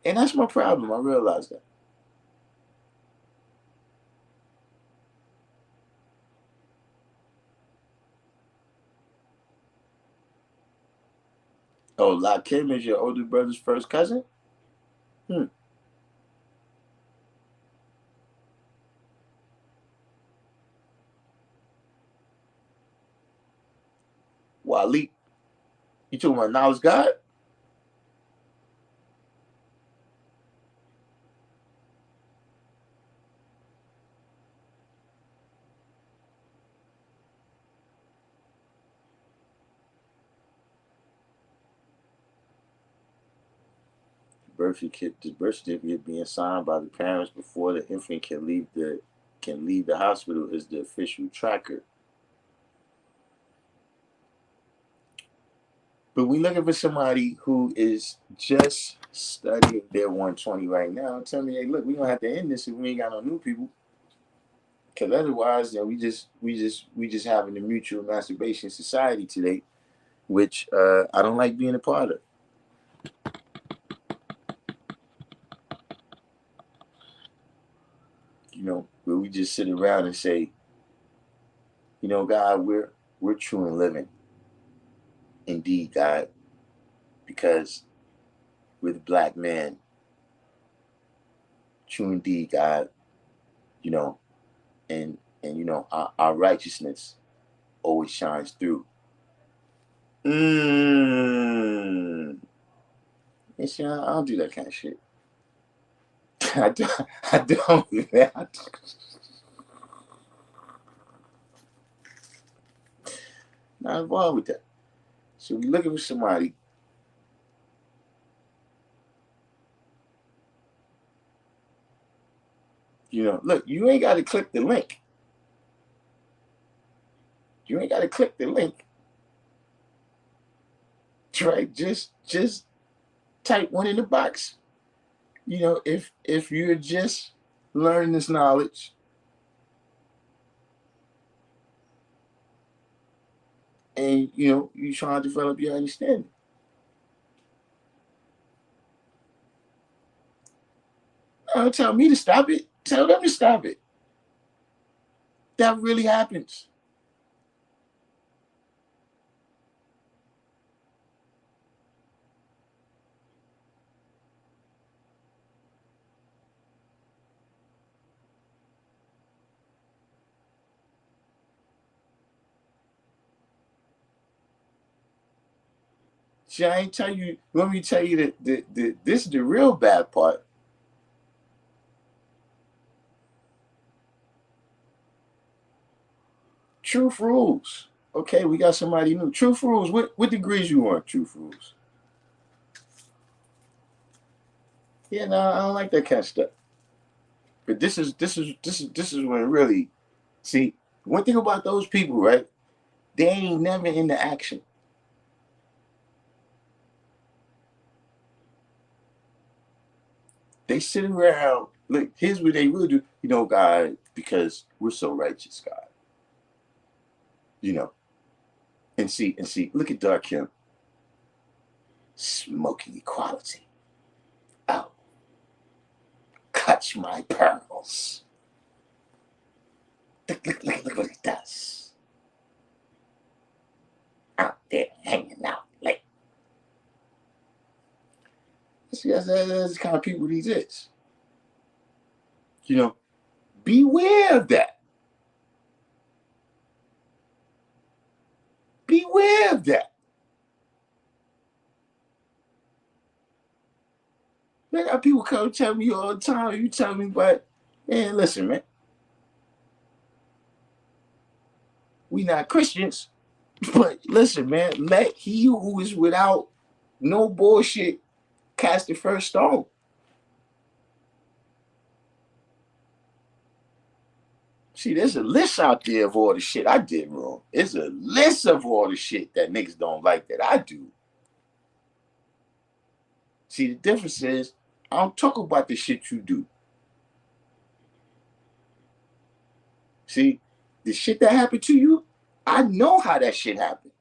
S1: and that's my problem. I realize that. Oh, Lakim is your older brother's first cousin? Hmm. Wally. You talking about Knowledge God? The birth certificate being signed by the parents before the infant can leave the hospital is the official tracker. But we looking for somebody who is just studying their 120 right now. Tell me, hey, look, we gonna have to end this if we ain't got no new people. Because otherwise, we just having a mutual masturbation society today, which I don't like being a part of. Where we just sit around and say, God, we're true and living, indeed, God, because we're the black man, true indeed, God, you know, and our righteousness always shines through. Mm. And see, I don't do that kind of shit. I don't. I don't. Man. Not involved with that. So we looking for somebody. Look, you ain't got to click the link. You ain't got to click the link. Right? Just type one in the box. If you're just learning this knowledge, and you trying to develop your understanding. Don't tell me to stop it. Tell them to stop it. That really happens. See, I ain't tell you. Let me tell you that this is the real bad part. Truth rules. Okay, we got somebody new. Truth rules. What degrees you want? Truth rules. Yeah, no, I don't like that kind of stuff. But this is when really see one thing about those people, right? They ain't never into action. They sit around. Look, here's what they really do. You know, God, because we're so righteous, God. You know, and see. Look at Darkim, smoking equality. Oh, clutch my pearls. Look what he does. Out there hanging out late. See, that's the kind of people these is. You know, beware of that. Beware of that. Man, got people come tell me all the time. You tell me, but man, listen, man. We not Christians, but listen, man. Let he who is without no bullshit cast the first stone. See, there's a list out there of all the shit I did wrong. There's a list of all the shit that niggas don't like that I do. See, the difference is I don't talk about the shit you do. See, the shit that happened to you, I know how that shit happened.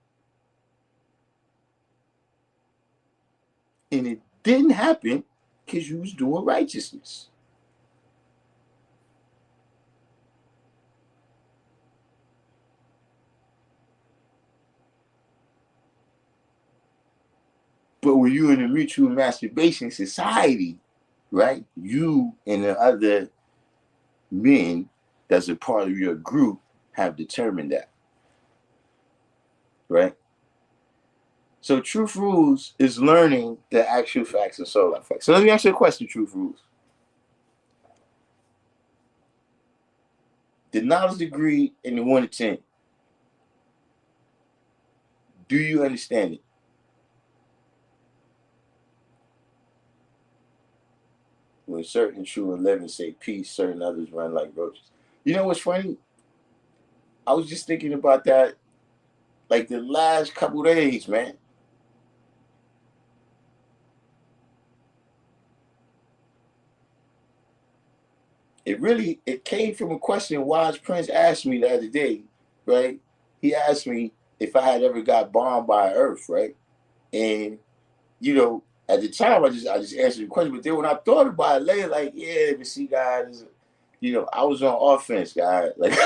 S1: And it didn't happen because you was doing righteousness. But when you're in a mutual masturbation society, right, you and the other men that's a part of your group have determined that. Right? So Truth Rules is learning the actual facts and soul facts. So let me ask you a question, Truth Rules. The knowledge degree in the 1 to 10, do you understand it? When certain true 11 say peace, certain others run like roaches. You know what's funny? I was just thinking about that like the last couple days, man. It came from a question Wise Prince asked me the other day, right? He asked me if I had ever got bombed by Earth, right? And you know, at the time I just answered the question, but then when I thought about it later, like, yeah, but see, guys, you know, I was on offense, guys. Like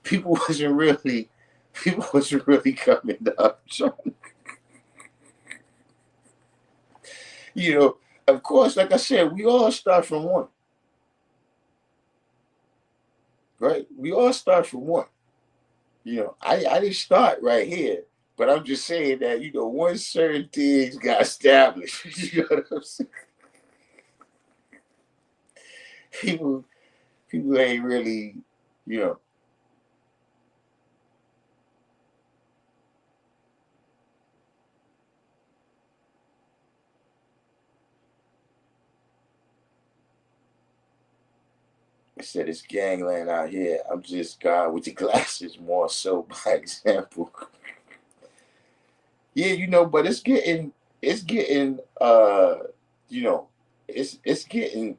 S1: people wasn't really coming up. You know, of course, like I said, we all start from one. Right? We all start from one. You know, I didn't start right here, but I'm just saying that, you know, once certain things got established, you know what I'm saying? People ain't really, you know. I said it's gangland out here. I'm just God with the glasses more so by example. Yeah, you know, but it's getting you know, it's getting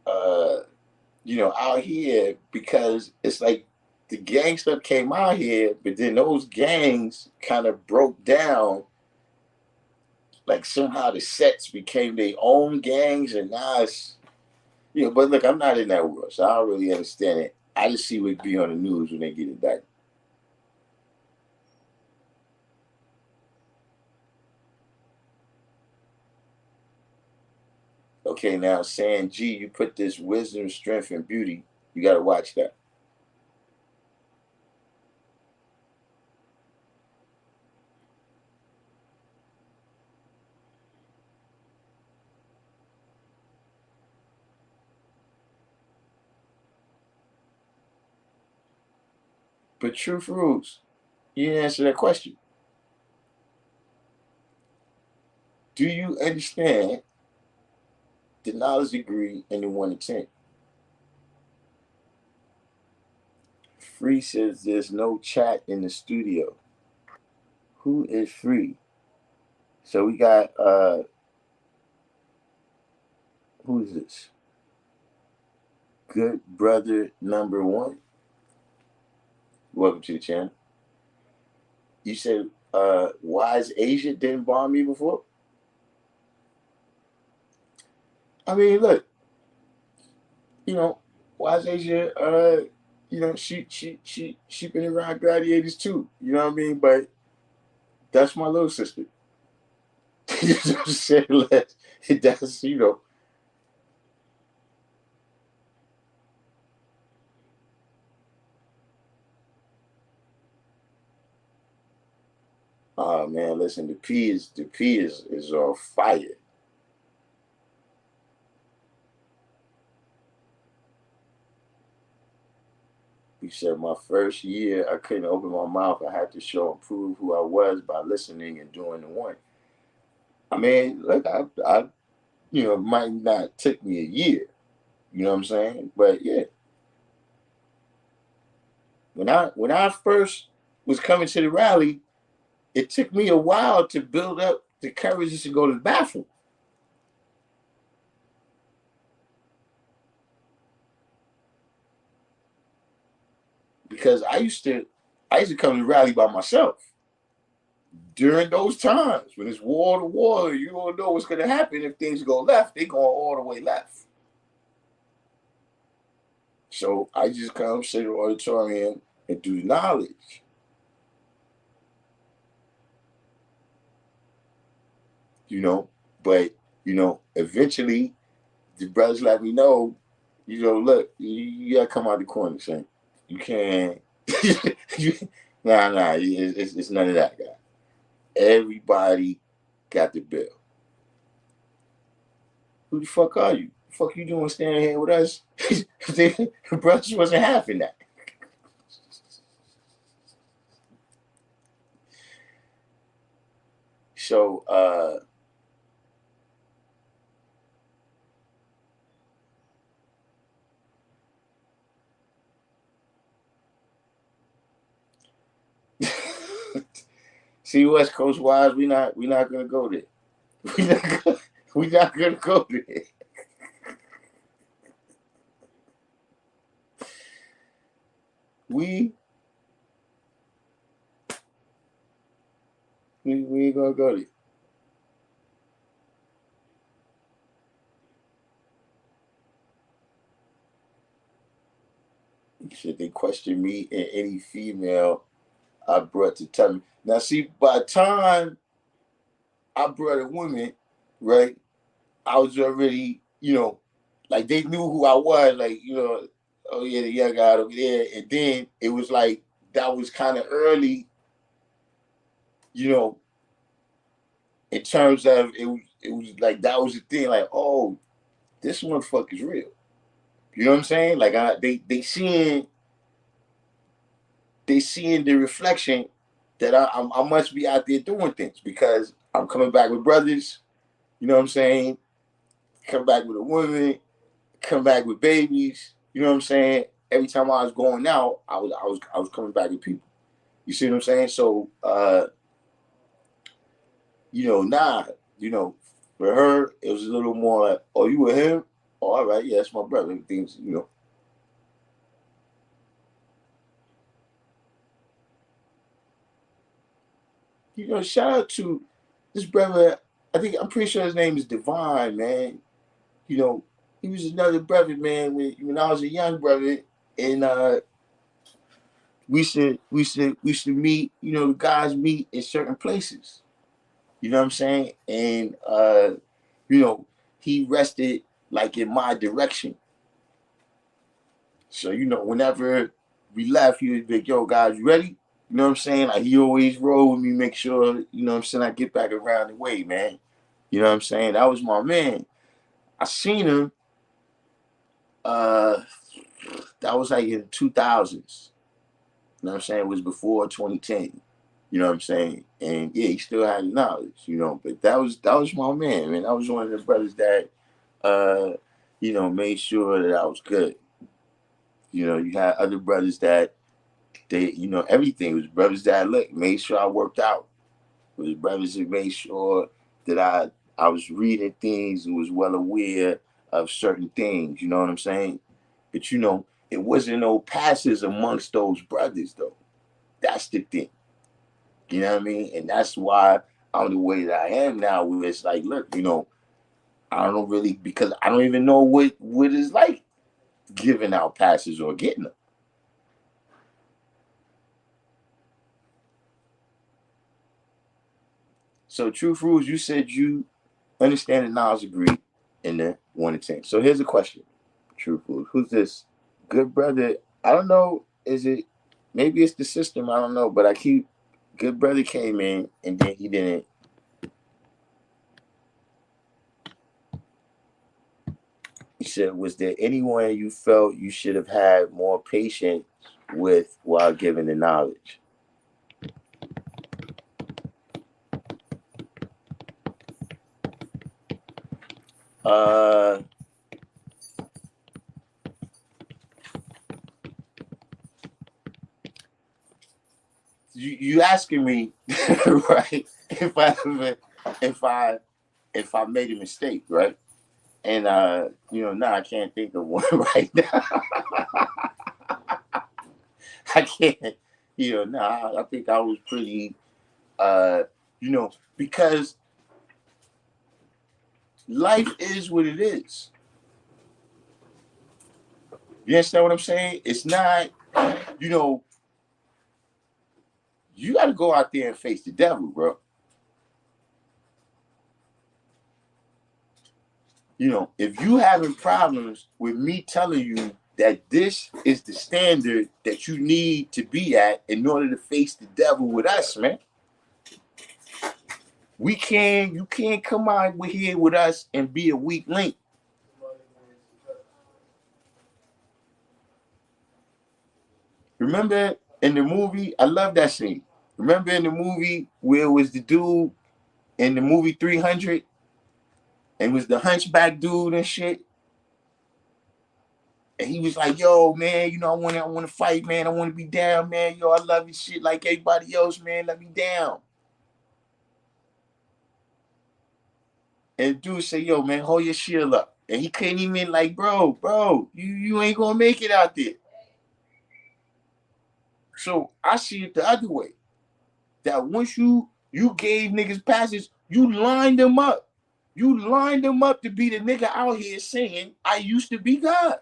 S1: uh you know, out here because it's like the gang stuff came out here, but then those gangs kind of broke down. Like somehow the sets became their own gangs, and now it's, you know. But look, I'm not in that world, so I don't really understand it. I just see what be on the news when they get it back. Okay, now saying, gee, you put this wisdom, strength, and beauty. You got to watch that. But truth rules. You didn't answer that question. Do you understand the knowledge degree in the 1 to 10? Free says there's no chat in the studio. Who is free? So we got Who is this? Good brother number one. Welcome to the channel. You said Wise Asia didn't bomb me before? I mean, look, Wise Asia, she been around gladiators too. You know what I mean? But that's my little sister. You know what I'm saying? That's, oh man, listen, the P is on fire. He said my first year I couldn't open my mouth. I had to show and prove who I was by listening and doing the one. I mean, look, I might not took me a year. You know what I'm saying? But yeah, when I first was coming to the rally, it took me a while to build up the courage just to go to the bathroom. Because I used to come to the rally by myself. During those times when it's wall to wall, you don't know what's gonna happen. If things go left, they going all the way left. So I just come sit in the auditorium and do the knowledge. But eventually the brothers let me know, look, you gotta come out the corner, son. You can't. Nah, it's none of that, guy. Everybody got the bill. Who the fuck are you? The fuck you doing standing here with us? The brothers wasn't having that. So see, West Coast wise, we not gonna go there. We not gonna go there. We we ain't gonna go there. Should they question me and any female I brought to tell me? Now, see, by the time I brought a woman, right, I was already, like they knew who I was, like, oh yeah, the young guy over there. And then it was like that was kind of early, you know, in terms of it was like that was the thing, like, oh, this motherfucker's real. You know what I'm saying? Like they seeing the reflection that I must be out there doing things because I'm coming back with brothers. You know what I'm saying? Come back with a woman, come back with babies. You know what I'm saying? Every time I was going out, I was coming back with people. You see what I'm saying? So nah, you know, for her it was a little more like, oh, you with him? Oh, all right, yeah, that's my brother. Things, shout out to this brother. I'm pretty sure his name is Divine, man. You know, he was another brother, man. When I was a young brother, and we should meet. The guys meet in certain places. You know what I'm saying? And you know, he rested like in my direction. So whenever we left, he would be like, "Yo, guys, you ready?" You know what I'm saying? Like he always roll with me, make sure what I'm saying I get back around the way, man. You know what I'm saying? That was my man. I seen him. Uh, that was like in 2000s. You know what I'm saying? It was before 2010. You know what I'm saying? And yeah, he still had knowledge. But that was my man, man. That was one of the brothers that made sure that I was good. You had other brothers that everything. It was brothers that look made sure I worked out. It was brothers that made sure that I was reading things and was well aware of certain things. You know what I'm saying? But you know, it wasn't no passes amongst those brothers though. That's the thing. You know what I mean? And that's why I'm the way that I am now. Where it's like, look, you know, I don't really, because I don't even know what it's like giving out passes or getting them. So, Truth Rules, you said you understand that knowledge agree in the 1 to 10. So here's a question, Truth Rules. Who's this good brother? I don't know. Is it, maybe it's the system? I don't know. But I keep, good brother came in and then he didn't. He said, was there anyone you felt you should have had more patience with while giving the knowledge? Uh, you asking me, right? If I if I made a mistake, right? And you know, now I can't think of one right now. I can't, you know, I think I was pretty, uh, you know, because life is what it is. You understand what I'm saying? It's not, you know, you got to go out there and face the devil, bro. You know, if you having problems with me telling you that this is the standard that you need to be at in order to face the devil with us, man. You can't come out with here with us and be a weak link. Remember in the movie, I love that scene. Remember in the movie where it was the dude in the movie 300 and it was the hunchback dude and shit? And he was like, yo, man, you know, I want to fight, man. I want to be down, man. Yo, I love your shit like everybody else, man. Let me down. And dude said, yo, man, hold your shield up. And he couldn't even like, bro, you ain't gonna make it out there. So I see it the other way. That once you gave niggas passes, you lined them up. You lined them up to be the nigga out here saying, I used to be God.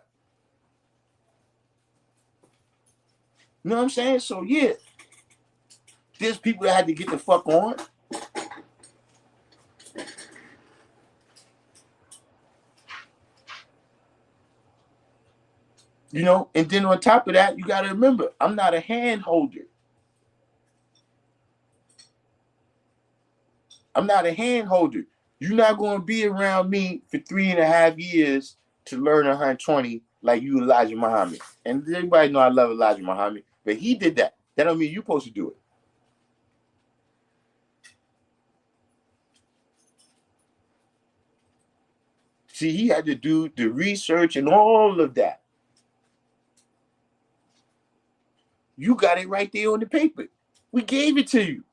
S1: You know what I'm saying? So yeah, there's people that had to get the fuck on. You know, and then on top of that, you gotta remember, I'm not a hand holder. I'm not a hand holder. You're not gonna be around me for 3.5 years to learn 120 like you Elijah Muhammad. And everybody know I love Elijah Muhammad, but he did that. That don't mean you're supposed to do it. See, he had to do the research and all of that. You got it right there on the paper. We gave it to you.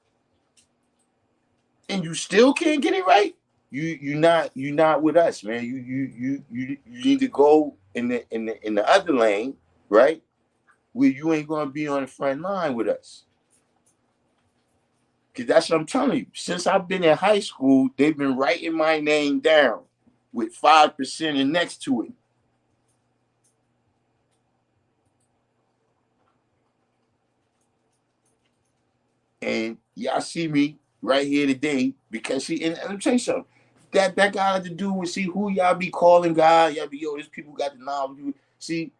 S1: And you still can't get it right? You not with us, man. You need to go in the other lane, right? Where you ain't gonna be on the front line with us. Cause that's what I'm telling you. Since I've been in high school, they've been writing my name down with 5% and next to it. And y'all see me right here today because see, and let me tell you something. That got to do with see who y'all be calling God. Y'all be yo, these people got the knowledge. See,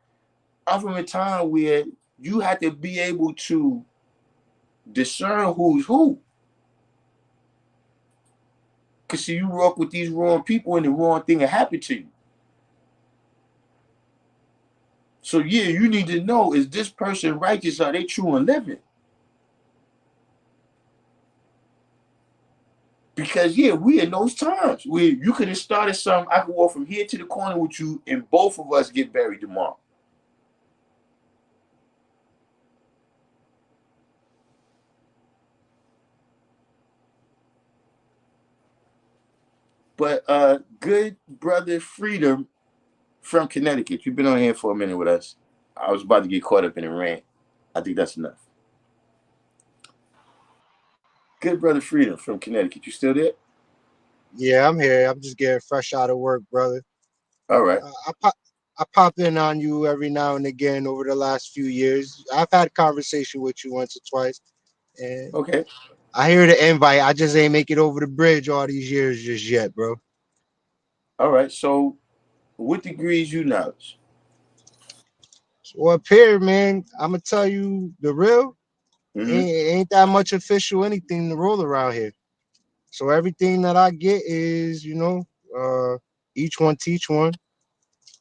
S1: I'm from a time where you have to be able to discern who's who. Cause see, you work with these wrong people and the wrong thing will happen to you. So yeah, you need to know, is this person righteous? Are they true and living? Because yeah, we in those times where you could have started something. I could walk from here to the corner with you, and both of us get buried tomorrow. But good brother Freedom, from Connecticut. You've been on here for a minute with us. I was about to get caught up in a rant. I think that's enough. Good brother Freedom from Connecticut. You still there?
S2: Yeah, I'm here. I'm just getting fresh out of work, brother.
S1: All right.
S2: I pop in on you every now and again over the last few years. I've had a conversation with you once or twice, and
S1: Okay.
S2: I hear the invite. I just ain't make it over the bridge all these years just yet, bro.
S1: All right. So, what degrees you knowledge?
S2: So up here, man, I'm gonna tell you the real.
S1: Mm-hmm.
S2: Ain't that much official anything to roll around here. So everything that I get is, each one teach one,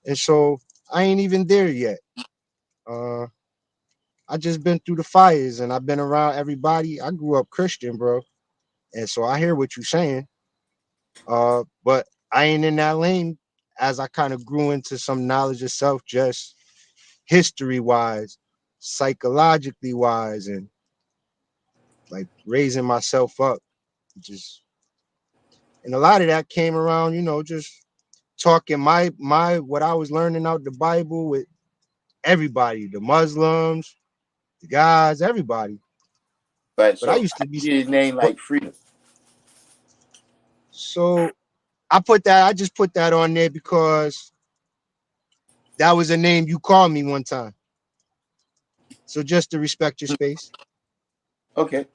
S2: and so I ain't even there yet. Uh, I just been through the fires and I've been around everybody. I grew up Christian, bro. And so I hear what you're saying. But I ain't in that lane as I kind of grew into some knowledge of self, just history wise, psychologically wise, and like raising myself up. Just and a lot of that came around, just talking my what I was learning out the Bible with everybody, the Muslims, the guys, everybody.
S1: Right.
S2: But I
S1: So,
S2: used
S1: how
S2: to be
S1: you get his name
S2: but
S1: like Freedom?
S2: so I just put that on there because that was a name you called me one time. So just to respect your space.
S1: Okay.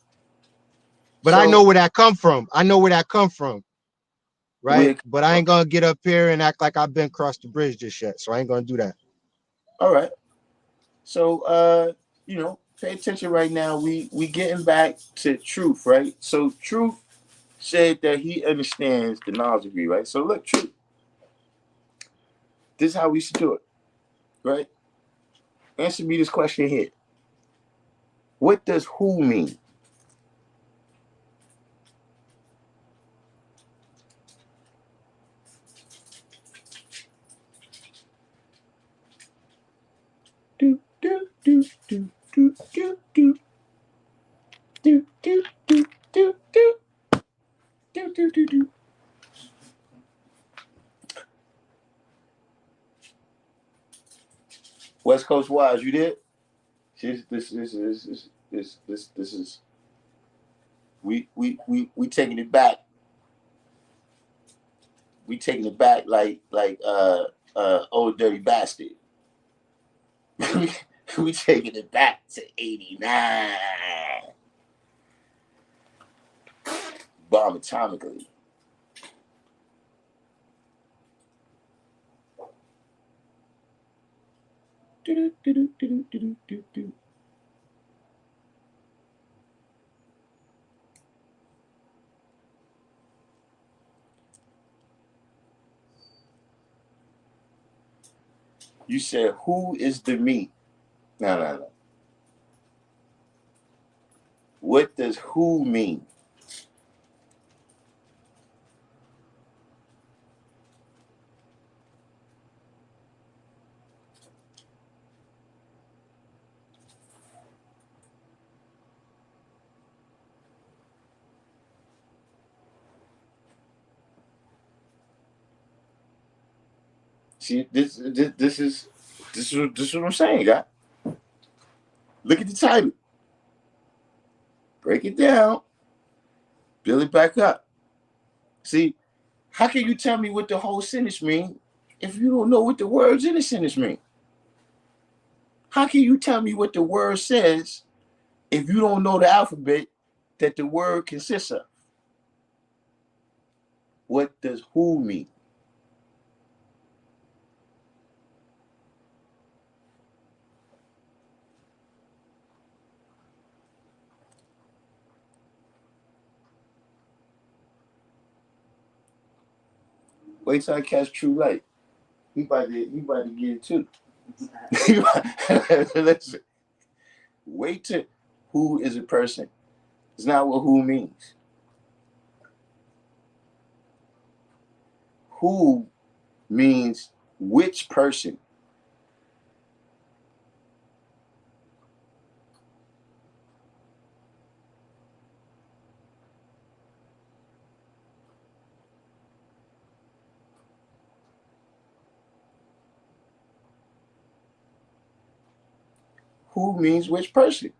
S2: But I
S1: So,
S2: know where that come from. I know where that come from,
S1: where
S2: right?
S1: it
S2: But
S1: come
S2: I
S1: from?
S2: ain't gonna get up here and act like I've been across the bridge just yet. So I ain't gonna do that.
S1: All right. So, pay attention right now. We getting back to Truth, right? So, Truth said that he understands the knowledge degree, right? So, look, Truth. This is how we should do it, right? Answer me this question here. What does who mean? Do do do do do do do do do do do do do do do do. West Coast Wise, you did? This is we taking it back. We taking it back like old dirty bastard. we taking it back to '89. Bomb atomically. Do do do do do do do do. You said who is the me? No, no, no. What does who mean? See, this is what I'm saying, guy. Look at the title. Break it down. Build it back up. See, how can you tell me what the whole sentence mean if you don't know what the words in the sentence mean? How can you tell me what the word says if you don't know the alphabet that the word consists of? What does who mean? Wait till I catch True Light. He about to get it too. Listen, wait till who is a person. It's not what who means. Who means which person. who means which person.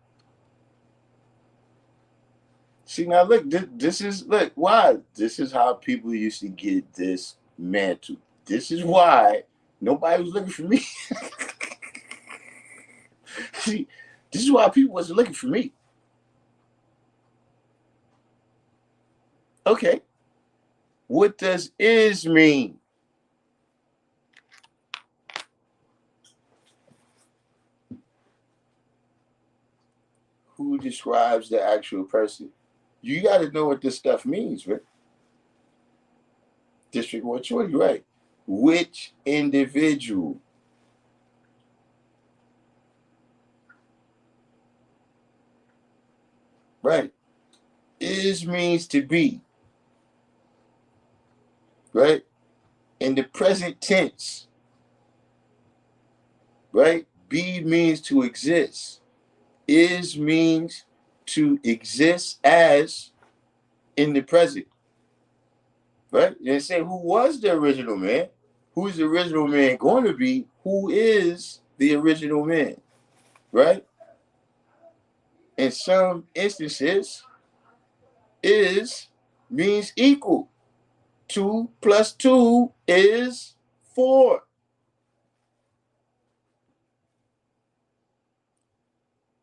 S1: See, now look, this is, look, why? This is how people used to get this mantle. This is why nobody was looking for me. See, this is why people wasn't looking for me. Okay. What does is mean? Who describes the actual person? You got to know what this stuff means, right? District 120, right? Which individual? Right. Is means to be. Right? In the present tense. Right? Be means to exist. Is means to exist as in the present. Right? And say, who was the original man? Who's the original man going to be? Who is the original man? Right? In some instances, is means equal. 2 plus 2 is 4.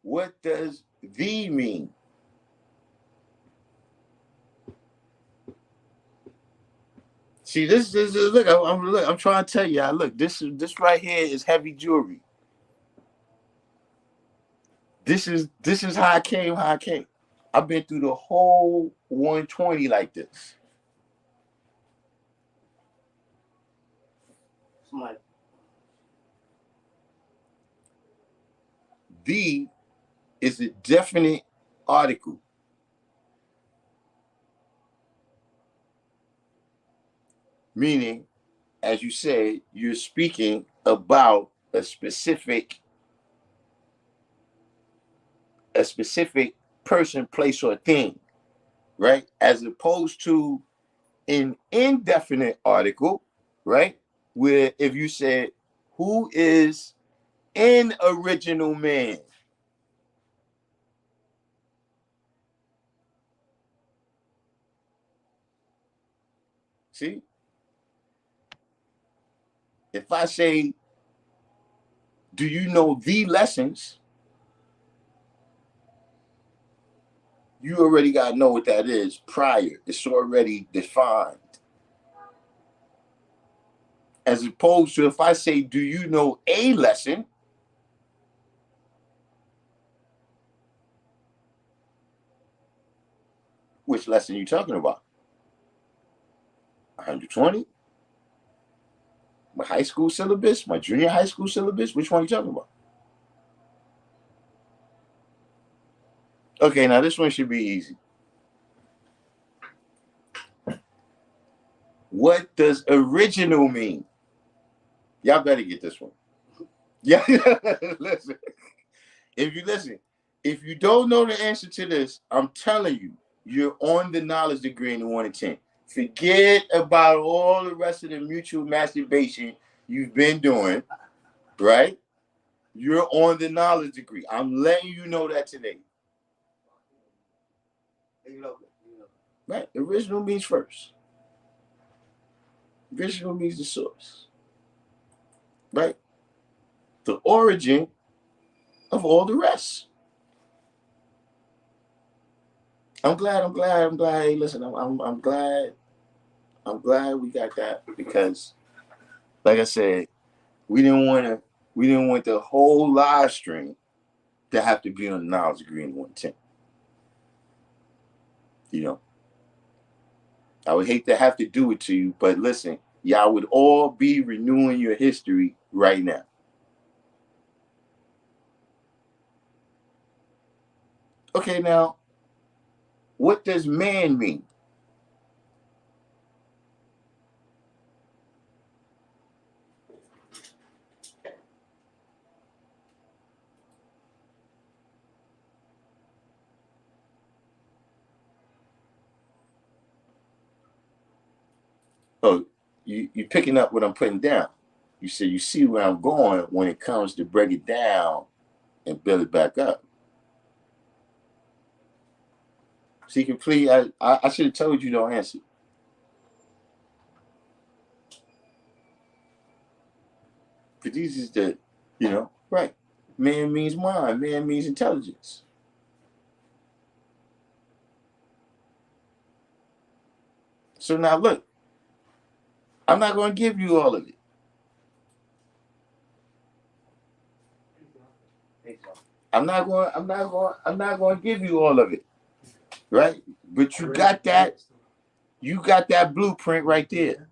S1: What does the mean? See, this is look. I'm trying to tell you. Look, this right here is heavy jewelry. This is how I came. How I came. I've been through the whole 120 like this. The is a definite article. Meaning, as you said, you're speaking about a specific person, place, or thing, right? As opposed to an indefinite article, right? Where if you said, who is an original man? See? If I say, do you know the lessons? You already got to know what that is prior. It's already defined. As opposed to if I say, do you know a lesson? Which lesson are you talking about? 120? My high school syllabus? My junior high school syllabus? Which one are you talking about? Okay, now this one should be easy. What does original mean? Y'all better get this one. Yeah, listen. If you don't know the answer to this, I'm telling you, you're on the knowledge degree in the 1 and 10. Forget about all the rest of the mutual masturbation you've been doing, right? You're on the knowledge degree. I'm letting you know that today. Right? Original means first. Original means the source. Right? The origin of all the rest. I'm glad. Hey, listen, I'm glad. I'm glad we got that because, like I said, we didn't want the whole live stream to have to be on the knowledge degree in 110. You know, I would hate to have to do it to you, but listen, y'all would all be renewing your history right now. Okay, now, what does man mean? Oh, you picking up what I'm putting down. You say you see where I'm going when it comes to break it down and build it back up. See, complete. I should have told you don't answer. But these is the, right. Man means mind. Man means intelligence. So now look, I'm not going to give you all of it. I'm not going to give you all of it. Right? But you got that. You got that blueprint right there.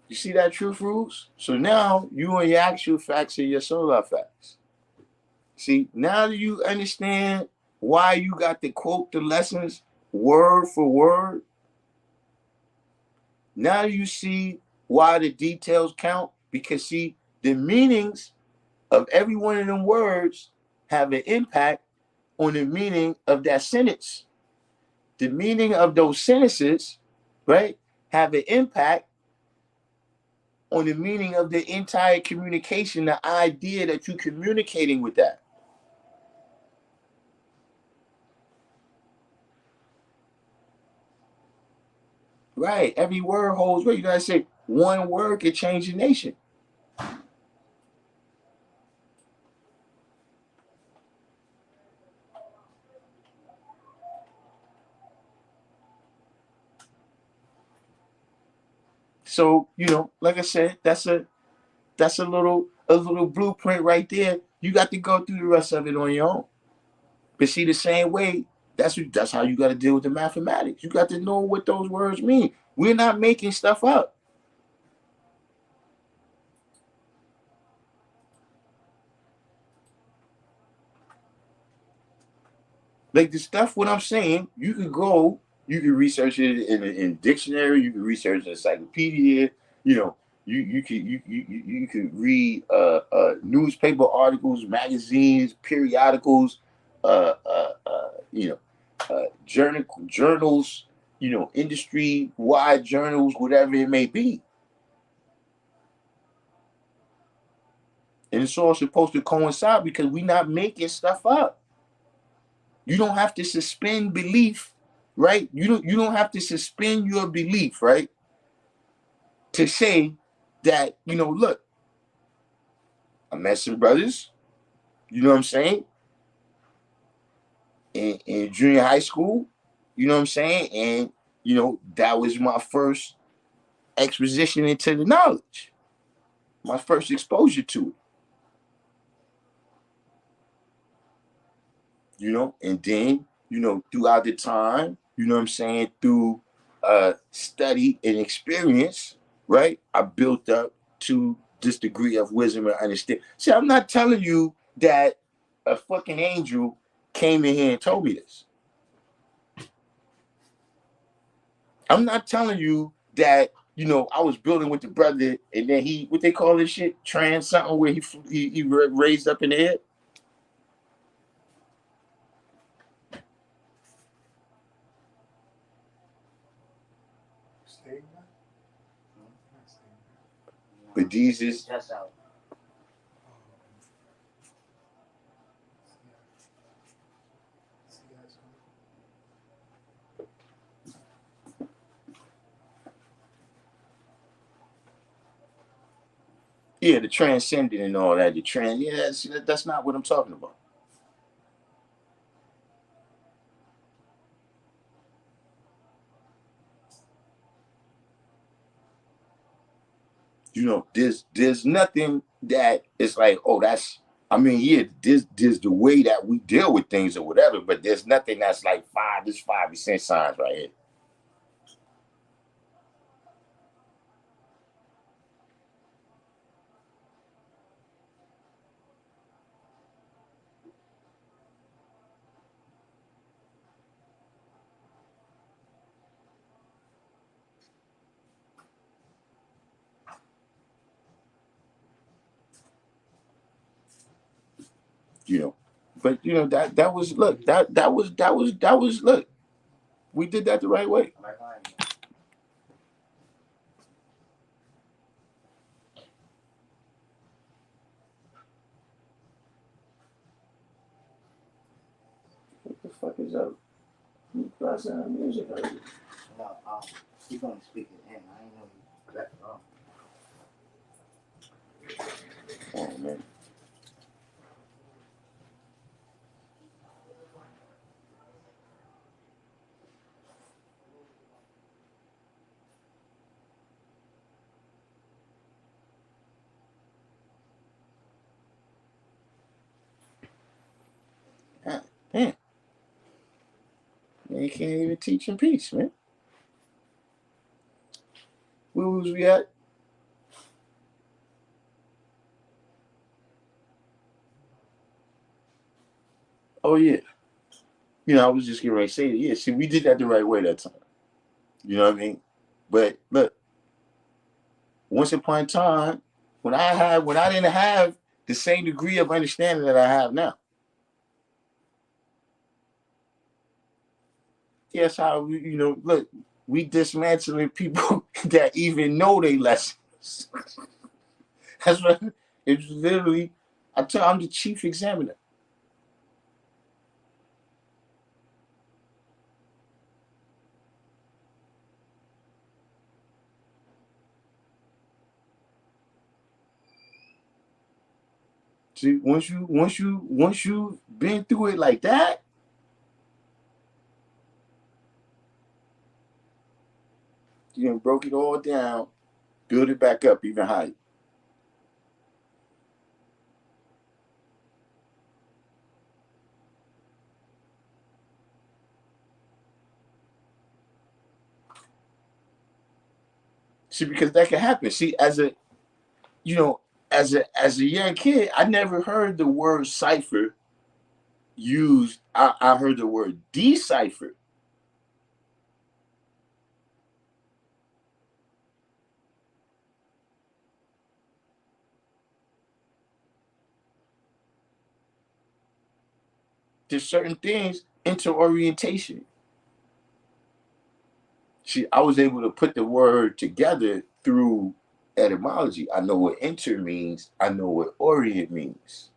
S1: You see that truth rules? So now you on your actual facts and your solar facts. See, now that you understand why you got to quote the lessons word for word, now you see why the details count. Because see, the meanings of every one of them words have an impact on the meaning of that sentence. The meaning of those sentences, right, have an impact on the meaning of the entire communication, the idea that you're communicating with that. Right. Every word holds weight. You gotta say one word can change a nation. So, like I said, that's a little blueprint right there. You got to go through the rest of it on your own. But see, the same way, that's how you got to deal with the mathematics. You got to know what those words mean. We're not making stuff up. Like the stuff, what I'm saying, you can research it in dictionary, you can research an encyclopedia, you know, you can read newspaper articles, magazines, periodicals, uh, uh, uh, you know, journals, industry wide journals, whatever it may be, and it's all supposed to coincide because we're not making stuff up. You don't have to suspend belief, right? You don't have to suspend your belief, right? To say that, look, I met some brothers, you know what I'm saying, in junior high school, you know what I'm saying? And, that was my first exposition into the knowledge, my first exposure to it. And then, throughout the time, you know what I'm saying, through study and experience, right? I built up to this degree of wisdom and understanding. See, I'm not telling you that a fucking angel came in here and told me this. I'm not telling you that, I was building with the brother and then what they call this shit, trans something, where he raised up in the air. But Jesus, yeah, the transcendent and all that, yeah, that's not what I'm talking about. There's nothing that is like, oh, that's, I mean, yeah, there's the way that we deal with things or whatever, but there's nothing that's like this 5% signs right here. But that was, look, that was look, we did that the right way. fuck is up? You play some music already.
S3: No, keep on speaking in. I ain't know you left it off.
S1: Oh man. God damn. Man, you can't even teach in peace, man. Where was we at? Oh yeah. I was just getting ready to say it. Yeah, see, we did that the right way that time. You know what I mean? But look, once upon a time, when I didn't have the same degree of understanding that I have now. Yes, how look, we dismantling people that even know they lessons. That's what it's literally. I'm the chief examiner. See, once you been through it like that, you done broke it all down, build it back up even higher. See, because that can happen. See, you know, as a young kid, I never heard the word cipher used. I heard the word decipher. There's certain things, interorientation. See, I was able to put the word together through etymology. I know what inter means. I know what orient means.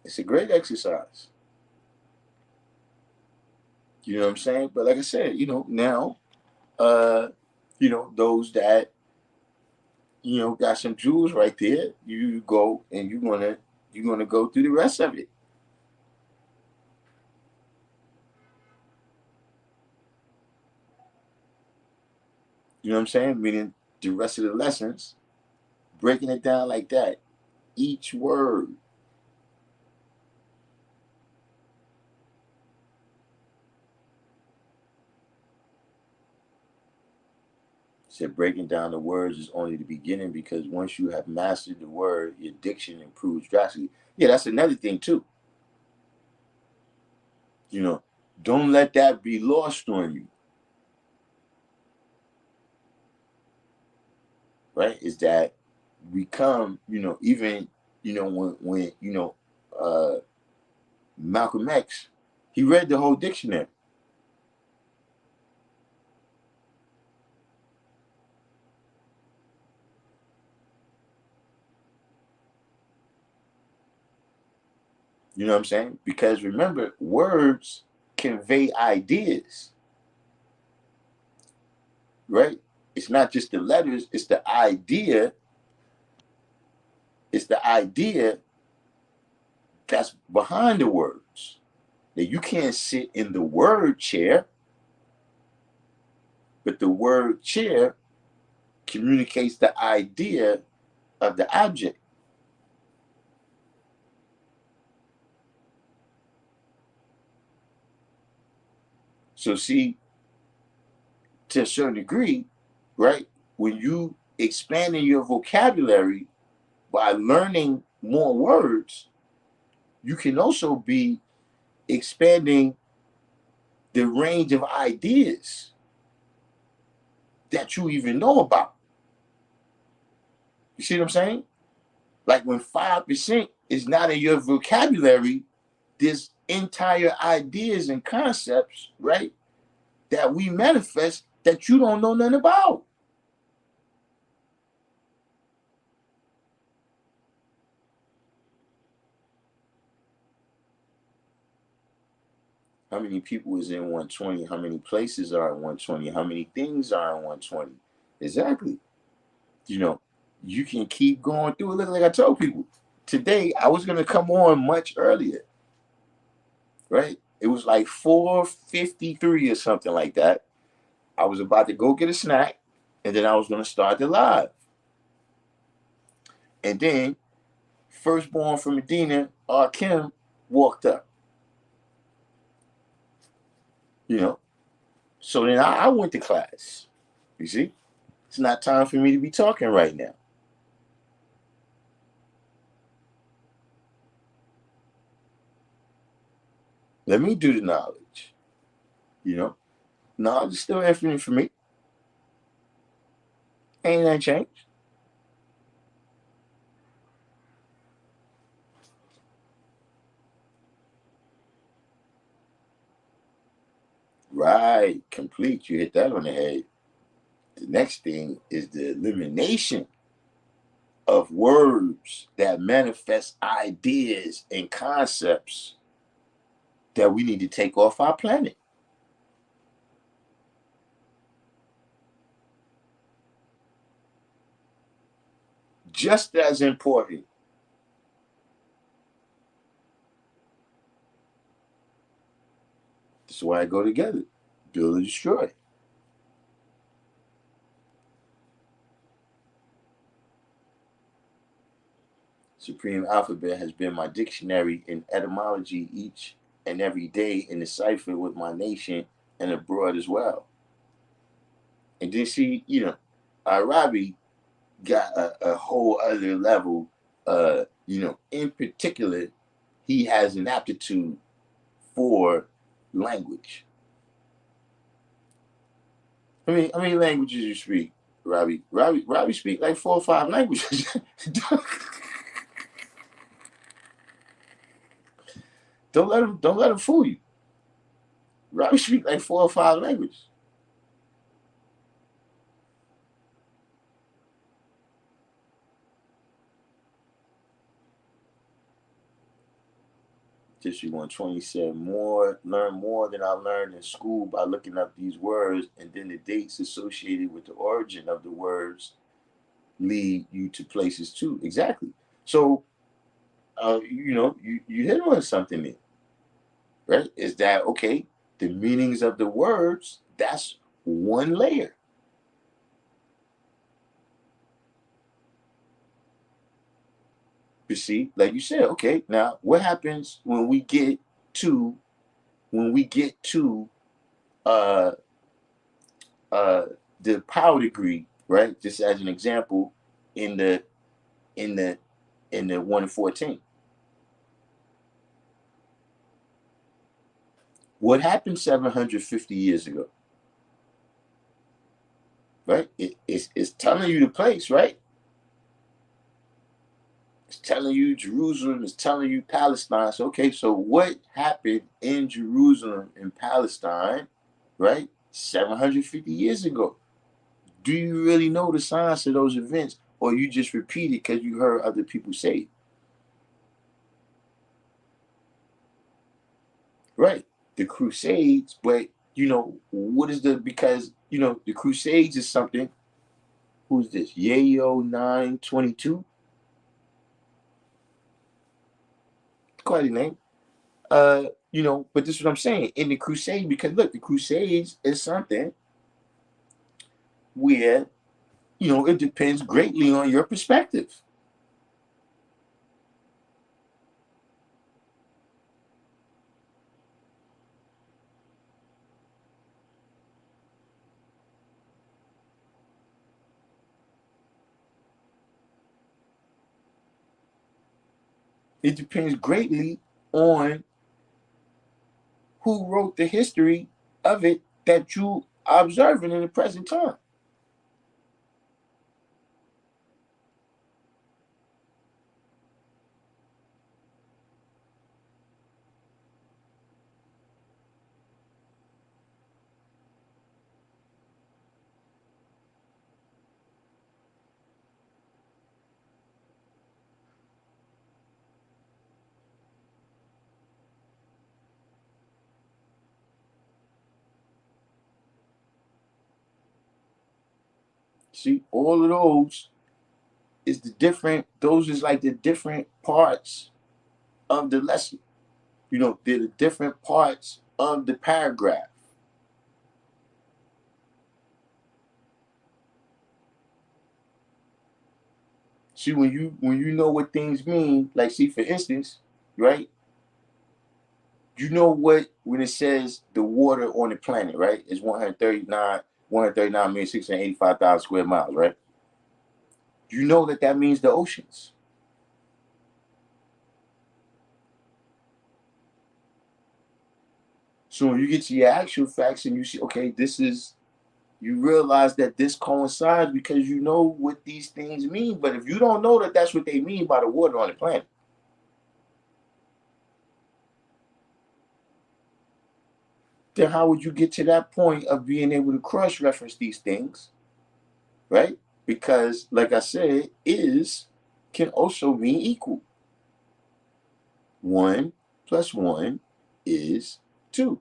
S1: It's a great exercise. You know what I'm saying? But like I said, now, uh, those that, got some jewels right there, you go and you're gonna go through the rest of it. You know what I'm saying? Meaning the rest of the lessons, breaking it down like that, each word. Said breaking down the words is only the beginning because once you have mastered the word, your diction improves drastically. Yeah, that's another thing too. You know, don't let that be lost on you, right? Is that we come, even, when uh, Malcolm X, he read the whole dictionary. You know what I'm saying? Because remember, words convey ideas, right? It's not just the letters, it's the idea. It's the idea that's behind the words. Now, you can't sit in the word chair, but the word chair communicates the idea of the object. So, see, to a certain degree, right, when you expanding your vocabulary by learning more words, you can also be expanding the range of ideas that you even know about. You see what I'm saying? Like when 5% is not in your vocabulary, there's entire ideas and concepts, right, that we manifest that you don't know nothing about. How many people is in 120? How many places are in 120? How many things are in 120? Exactly. You know, you can keep going through it. Look, like I told people, today I was going to come on much earlier, right? It was like 4:53 or something like that. I was about to go get a snack, and then I was going to start the live. And then, firstborn from Medina, Darkim, walked up. You know, so then I went to class. You see, it's not time for me to be talking right now. Let me do the knowledge. You know, knowledge is still infinite for me. Ain't that changed? Right, complete. You hit that on the head. The next thing is the elimination of words that manifest ideas and concepts that we need to take off our planet. Just as important. This is why I go together. Build or destroy. Supreme Alphabet has been my dictionary in etymology each and every day in the cipher with my nation and abroad as well. And then see, Arabi got a whole other level. In particular, he has an aptitude for language. How many languages you speak, Robbie? Robbie speak like 4 or 5 languages. Don't let him fool you. Robbie speak like 4 or 5 languages. District 120 said learn more than I learned in school by looking up these words, and then the dates associated with the origin of the words lead you to places too. Exactly. So, you hit on something there, right? Is that okay? The meanings of the words, that's one layer. You see, like you said, okay, now what happens when we get to uh uh the power degree, right? Just as an example, in the in the 114. What happened 750 years ago? Right? It's telling you the place, right? It's telling you Jerusalem, it's telling you Palestine. So, okay, so what happened in Jerusalem and Palestine, right? 750 years ago. Do you really know the science of those events, or you just repeat it because you heard other people say it? Right. The Crusades, but what is because the Crusades is something. Who's this? Yayo 922? Quite a name. But this is what I'm saying. In the Crusade, because look, the Crusades is something where, it depends greatly on your perspective. It depends greatly on who wrote the history of it that you are observing in the present time. See, all of those is the different. Those is like the different parts of the lesson. They're the different parts of the paragraph. See, when you know what things mean, like, see, for instance, right? You know what when it says the water on the planet, right? Is 139,685,000 square miles, right? You know that means the oceans. So when you get to your actual facts and you see, okay, you realize that this coincides because you know what these things mean. But if you don't know that that's what they mean by the water on the planet, then how would you get to that point of being able to cross-reference these things, right? Because, like I said, is can also mean equal. 1 plus 1 is 2.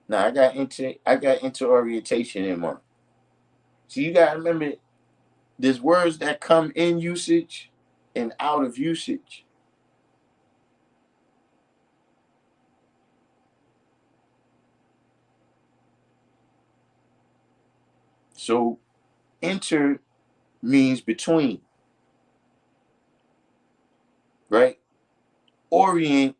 S1: Now I got into orientation in mind. So you gotta remember, there's words that come in usage and out of usage. So enter means between, right? Orient,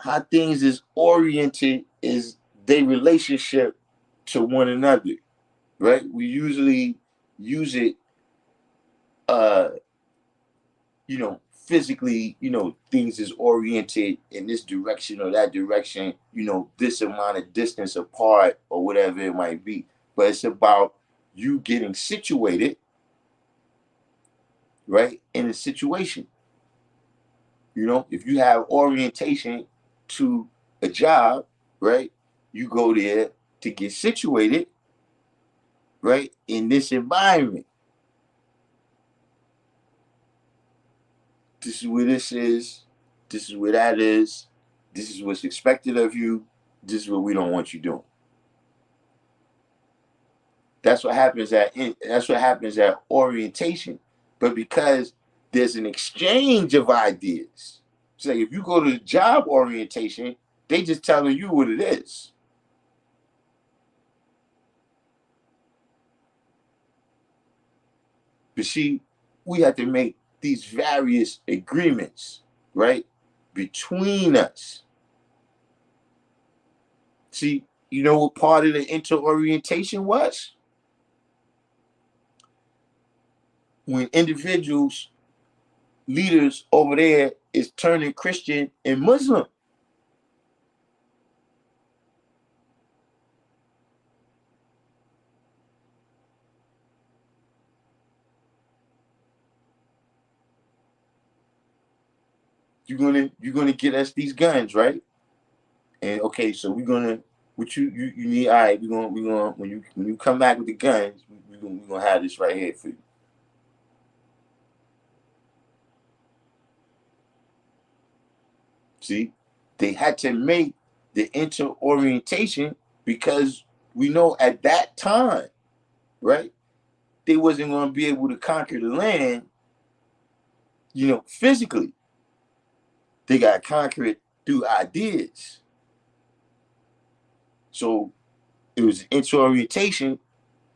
S1: how things is oriented is their relationship to one another, right? We usually use it, uh, physically, things is oriented in this direction or that direction, this amount of distance apart or whatever it might be. But it's about you getting situated, right, in a situation. If you have orientation to a job, right, you go there to get situated, right, in this environment. This is where this is. This is where that is. This is what's expected of you. This is what we don't want you doing. That's what happens at orientation. But because there's an exchange of ideas, it's like if you go to the job orientation, they just telling you what it is. But see, we have to make these various agreements, right, between us. See, you know what part of the interorientation was? When individuals, leaders over there is turning Christian and Muslim. You're gonna get us these guns, right? And okay, so we're gonna what you need. All right, we're gonna when you come back with the guns, we're gonna have this right here for you. See, they had to make the interorientation because we know at that time, right? They wasn't gonna be able to conquer the land, physically. They got to conquer it through ideas. So it was interorientation,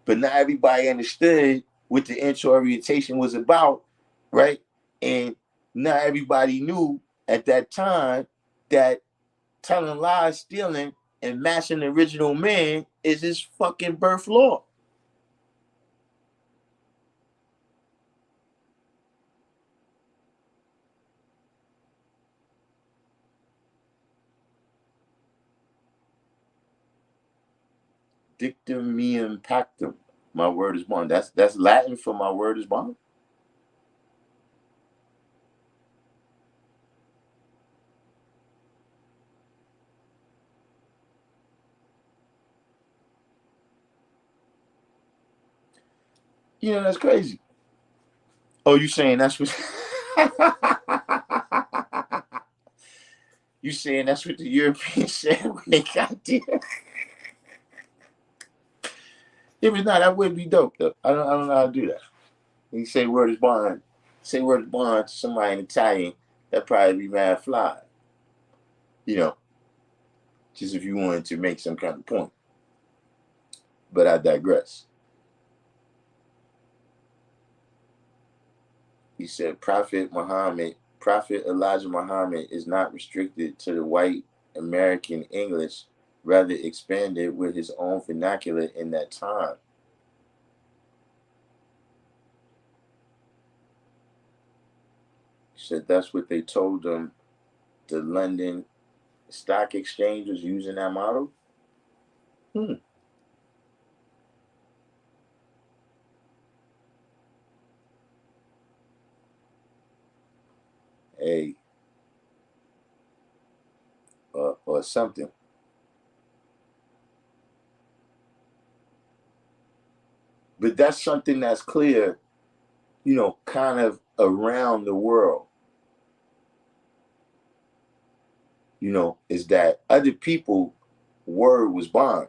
S1: but not everybody understood what the interorientation was about, right? And not everybody knew at that time that telling lies, stealing, and matching the original man is his fucking birth law. Dictum meum pactum. My word is bond. That's Latin for my word is bond. You know, that's crazy. Oh, you saying that's what you saying that's what the Europeans said when they got there? If it's not, that would be dope though. I don't know how to do that. You say word is bond. Say word is bond to somebody in Italian, that probably be mad fly. You know, just if you wanted to make some kind of point. But I digress. He said Prophet Elijah Muhammad is not restricted to the white American English, rather expanded with his own vernacular in that time. He said that's what they told them the London Stock Exchange was using that model. Hey, or something. But that's something that's clear, you know, kind of around the world. You know, is that other people word was bond,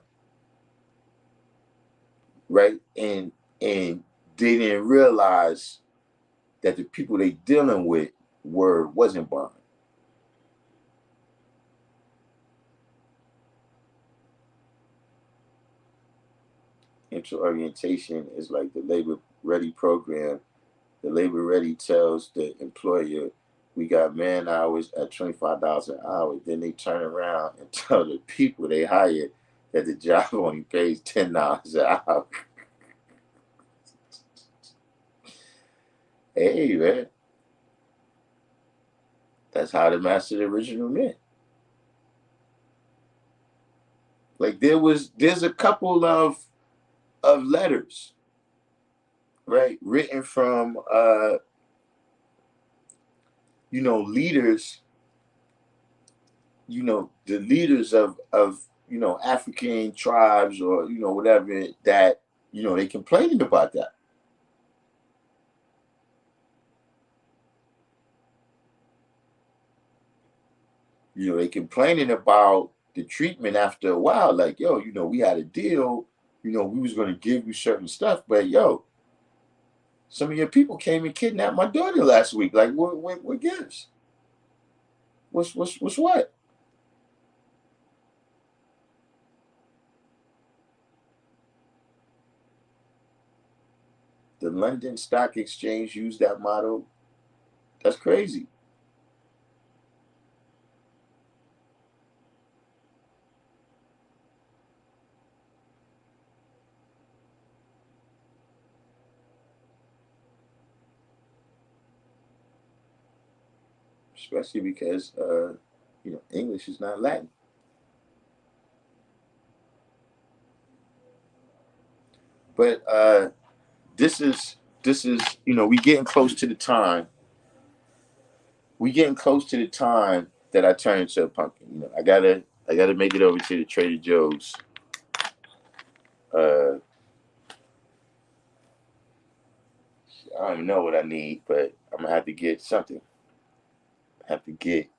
S1: right? And they didn't realize that the people they dealing with word wasn't bond. Intro orientation is like the labor ready program. The labor ready tells the employer we got man hours at $25 an hour. Then they turn around and tell the people they hired that the job only pays $10 an hour. Hey man, that's how the master the original meant. Like there's a couple of letters, right, written from you know, leaders, you know, the leaders of you know, African tribes or you know whatever, that you know they complaining about that. You know, they complaining about the treatment after a while. Like, yo, you know, we had a deal. You know, we was gonna give you certain stuff, but yo, some of your people came and kidnapped my daughter last week. Like, what gives? What's what? The London Stock Exchange used that model. That's crazy. Especially because you know, English is not Latin. But this is you know, we getting close to the time. We getting close to the time that I turn into a pumpkin. You know, I gotta make it over to the Trader Joe's. Uh, I don't even know what I need, but I'm gonna have to get something. I have to get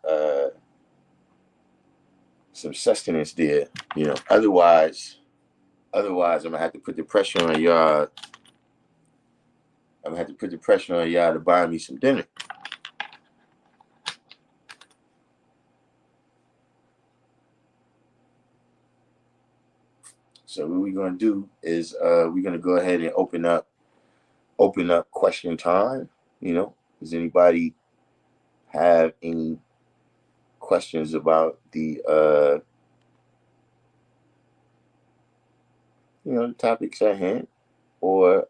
S1: some sustenance there. You know, otherwise I'm gonna have to put the pressure on y'all. I'm gonna have to put the pressure on y'all to buy me some dinner. So what we're gonna do is we're gonna go ahead and open up question time. You know, does anybody have any questions about the you know, the topics at hand, or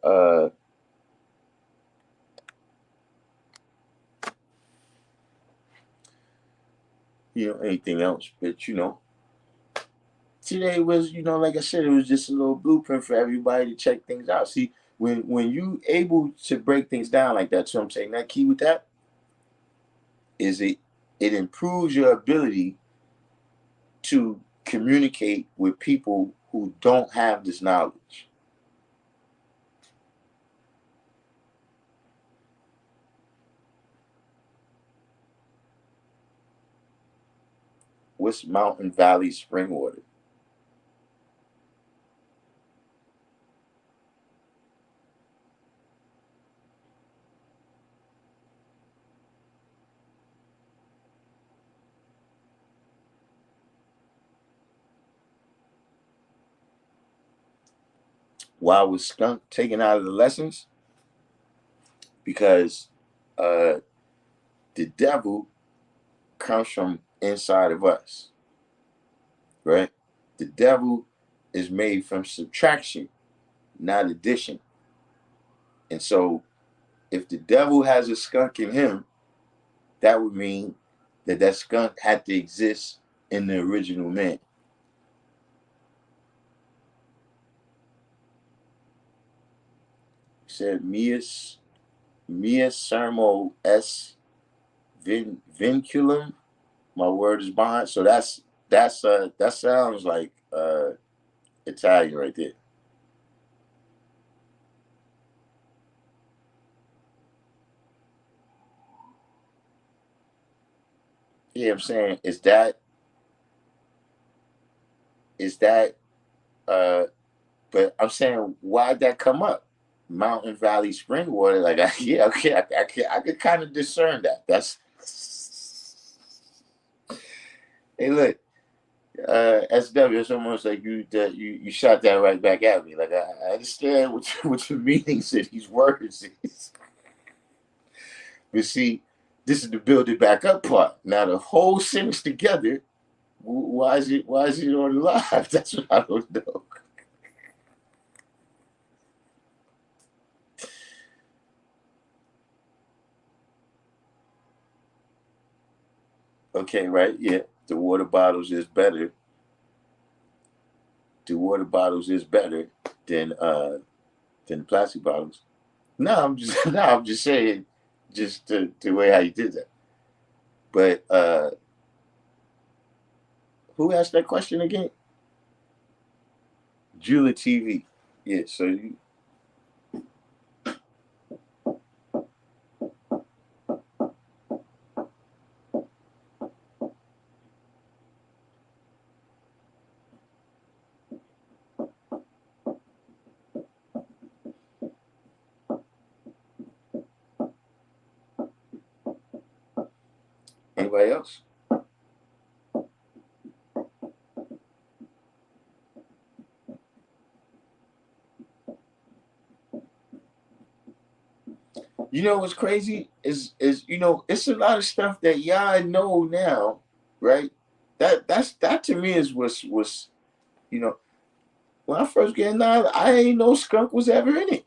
S1: you know, anything else? But you know, today was, you know, like I said, it was just a little blueprint for everybody to check things out. See, when you able to break things down like that, so I'm saying that key with that is it improves your ability to communicate with people who don't have this knowledge. What's Mountain Valley spring water? Why was skunk taken out of the lessons? Because uh, the devil comes from inside of us, right? The devil is made from subtraction, not addition. And so, if the devil has a skunk in him, that would mean that that skunk had to exist in the original man. He said, Mia sermo s vinculum. My word is bond. So that sounds like Italian right there. Yeah, I'm saying is that but I'm saying why'd that come up? Mountain Valley spring water, like yeah, okay, I could kind of discern that. That's hey, look, SW, it's almost like you shot that right back at me. Like I understand what the meanings of these words is, but see, this is the build it back up part. Now the whole sentence together, why is it on live? That's what I don't know. Okay, right? Yeah, the water bottles is better. The water bottles is better than the plastic bottles. No, I'm just no, I'm just saying, just the way how you did that. But who asked that question again? Julia TV. Yeah. So you, anybody else? You know what's crazy is it's a lot of stuff that y'all know now, right? That to me is was you know when I first get out, I ain't know skunk was ever in it.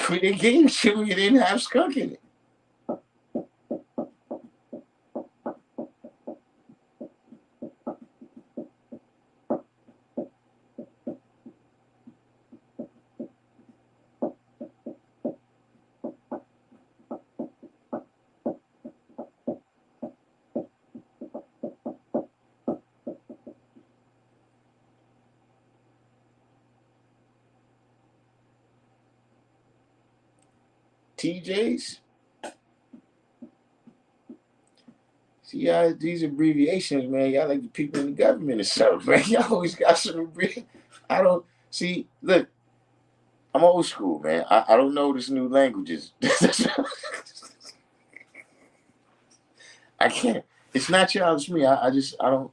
S1: When they gave it to me, it didn't have skunk in it. TJs. See, y'all, these abbreviations, man, y'all like the people in the government or something, man. Y'all always got some abbreviations. I don't see. Look, I'm old school, man. I don't know this new languages. I can't. It's not y'all. It's me. I just I don't.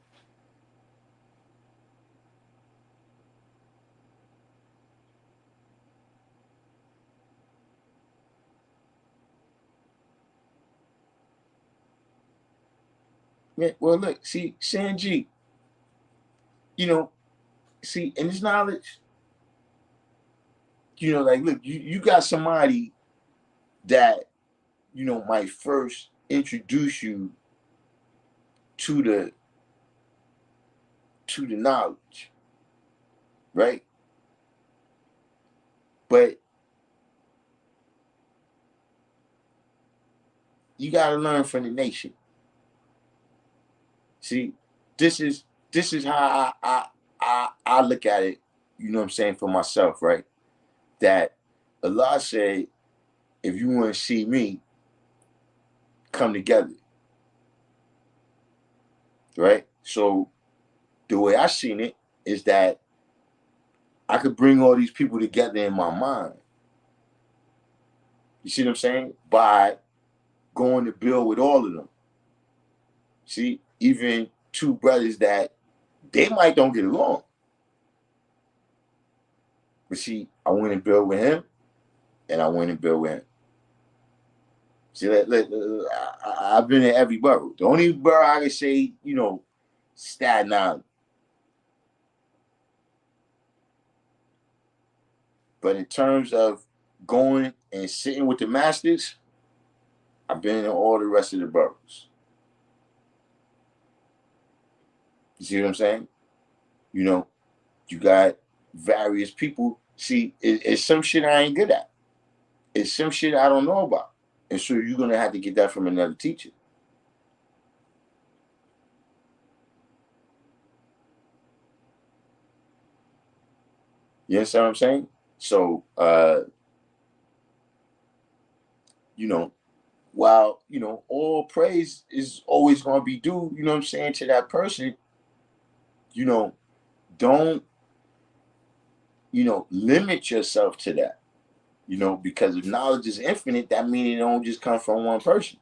S1: Man, well, look, see, Sanji, you know, see, in this knowledge, like, look, you got somebody that might first introduce you to the knowledge, right? But you got to learn from the nation. See, this is how I look at it. You know what I'm saying, for myself, right? That Allah said, if you want to see me, come together, right? So the way I seen it is that I could bring all these people together in my mind. You see what I'm saying? By going to build with all of them. See, even two brothers that they might don't get along. But see, I went and built with him, and I went and built with him. See, I've been in every borough. The only borough I can say, Staten Island. But in terms of going and sitting with the masters, I've been in all the rest of the boroughs. You see what I'm saying? You know, you got various people. See, it's some shit I ain't good at. It's some shit I don't know about. And so you're going to have to get that from another teacher. You understand what I'm saying? So, while, all praise is always going to be due, you know what I'm saying, to that person, don't, limit yourself to that. Because if knowledge is infinite, that means it don't just come from one person.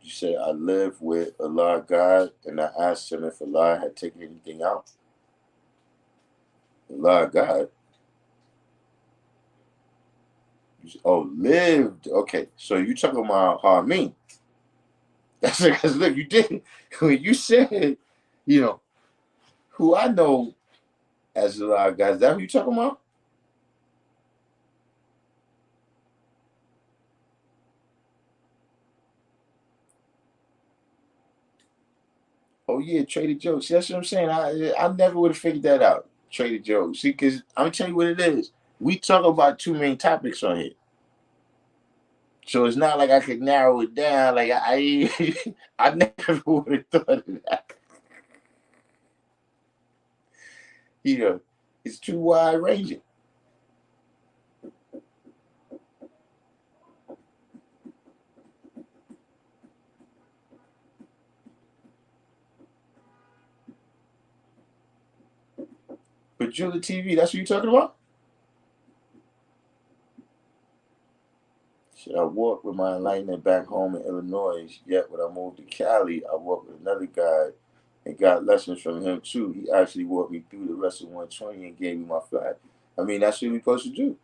S1: You say, I live with Allah God, and I asked him if Allah had taken anything out. Allah God. Oh, lived. Okay, so you talking about how I mean. That's because look, you did when you said, you know, who I know as Allah God. Is that who you talking about? Oh yeah, Trader Joe. See, that's what I'm saying. I never would have figured that out. Trader Joe. See, because I'm gonna tell you what it is. We talk about two main topics on here. So it's not like I could narrow it down. Like I never would have thought of that. It's too wide ranging. But Julie TV, that's what you're talking about? Should I walk with my enlightenment back home in Illinois? Yet when I moved to Cali, I walked with another guy and got lessons from him too. He actually walked me through the rest of 120 and gave me my flat. I mean, that's what we're supposed to do.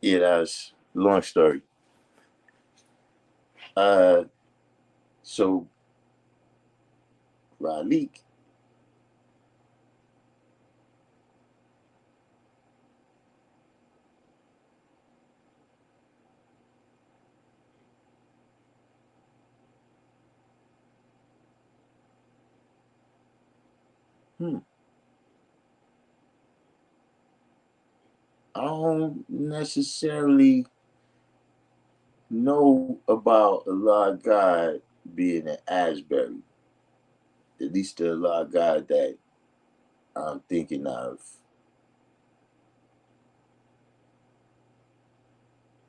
S1: Yeah, that's a long story. Uh, so Ralik, hmm, I don't necessarily know about a lot of God being an Asbury. At least a lot of God that I'm thinking of.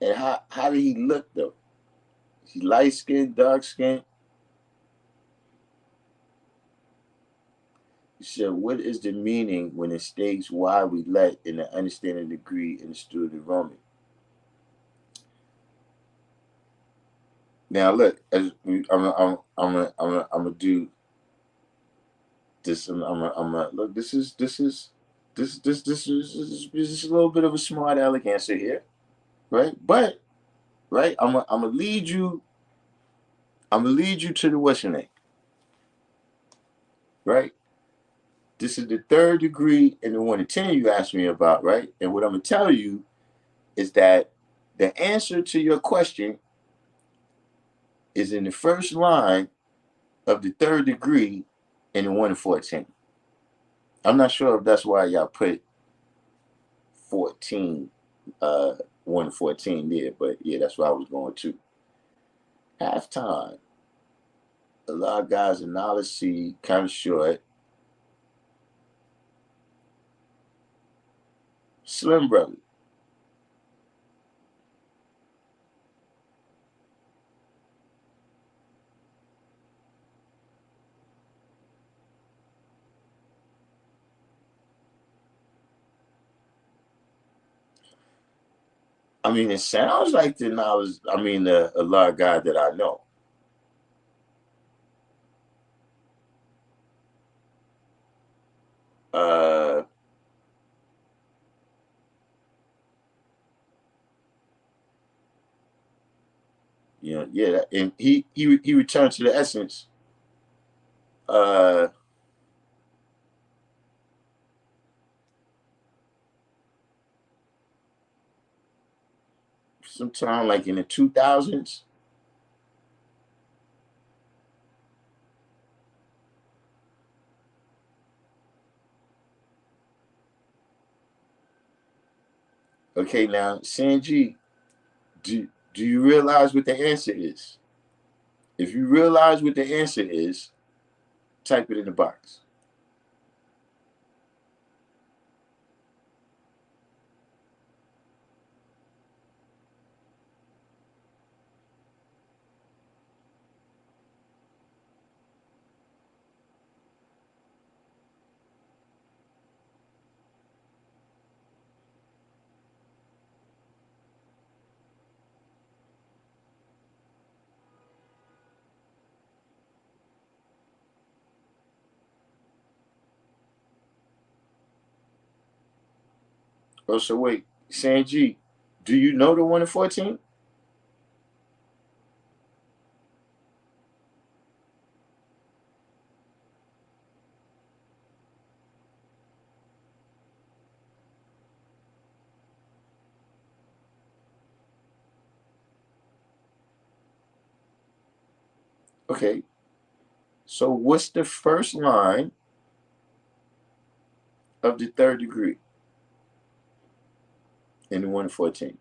S1: And how did he look though? Is he light skinned, dark skinned? He said, what is the meaning when it states why we let in the understanding degree in the student Roman? Now look, as I'm gonna do this. I'm gonna look. This is a little bit of a smart aleck answer here, right? But right, I'm gonna lead you. I'm gonna lead you to the what's your name, right? This is the third degree in the 1 to 10 you asked me about, right? And what I'm gonna tell you is that the answer to your question is in the first line of the third degree in the 1 to 14. I'm not sure if that's why y'all put 14, uh, 1 to 14 there, but yeah, that's why I was going to. Halftime. A lot of guys in knowledge see kind of short. Slim brother. I mean, it sounds like the knowledge. I mean, a lot of guys that I know. Uh, yeah, and he returned to the essence. Uh, sometime like in the 2000s. Okay, now Sanji, do you realize what the answer is? If you realize what the answer is, type it in the box. Oh, so wait, Sanji, do you know the 1 to 14? Okay, so what's the first line of the third degree in the 1 to 14?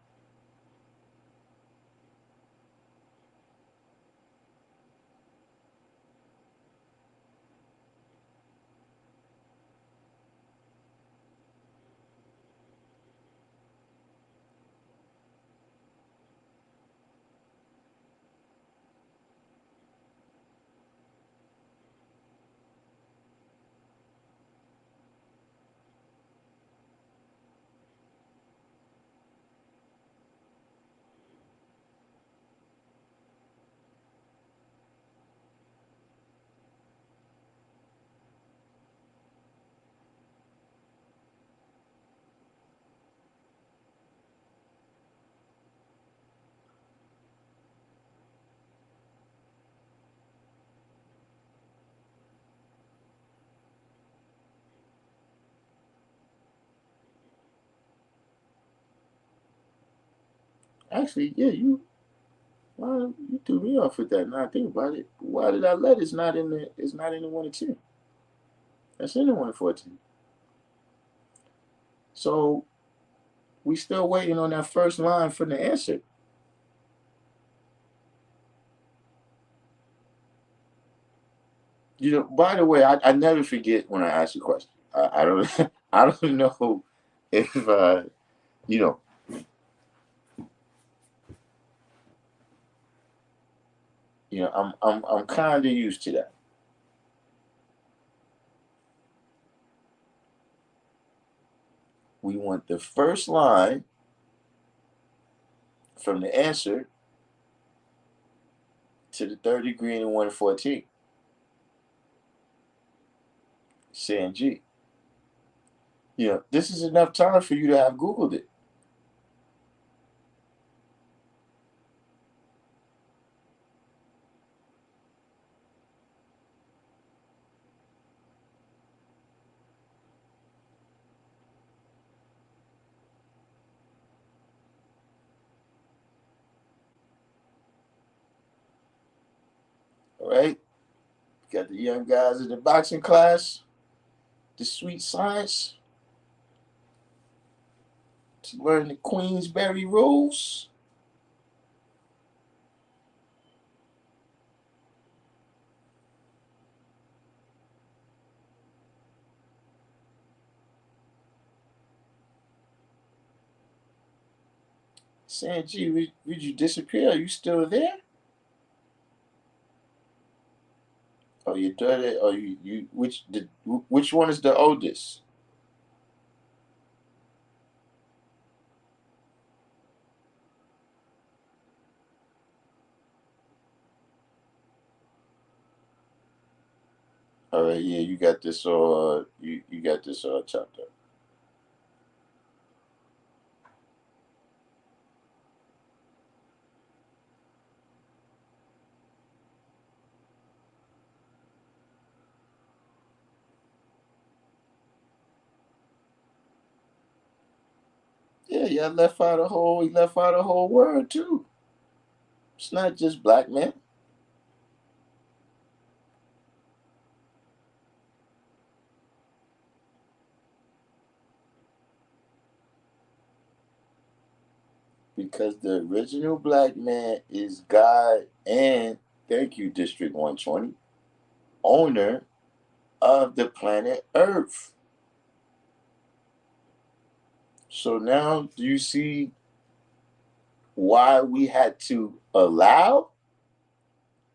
S1: Actually, yeah, well, you threw me off with that. Now I think about it. Why did I let it's not in the 1 and 10? That's in the 1 and 14. So we still waiting on that first line for the answer. By the way, I never forget when I ask a question. I don't I don't know if you know I'm kind of used to that. We want the first line from the answer to the third degree in the 1 and 14. Saying G. This is enough time for you to have Googled it. All right? Got the young guys in the boxing class, the sweet science to learn the Queensberry rules. Saying, gee, would you disappear? Are you still there? Oh, your daughter? Or which one is the oldest? All right, yeah, you got this all. You got this all chopped up. Yeah, yeah, he left out a whole word too. It's not just black men. Because the original black man is God and, thank you, District 120, owner of the planet Earth. So now do you see why we had to allow?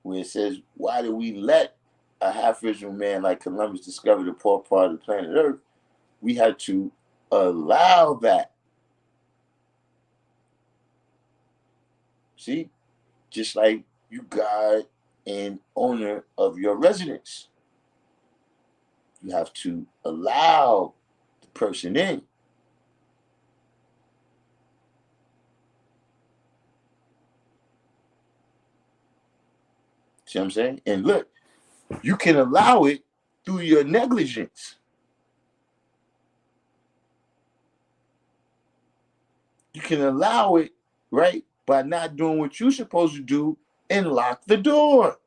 S1: Where it says, why did we let a half original man like Columbus discover the poor part of the planet Earth? We had to allow that. See? Just like you God and owner of your residence. You have to allow the person in. See what I'm saying? And look, you can allow it through your negligence. You can allow it, right, by not doing what you're supposed to do and lock the door.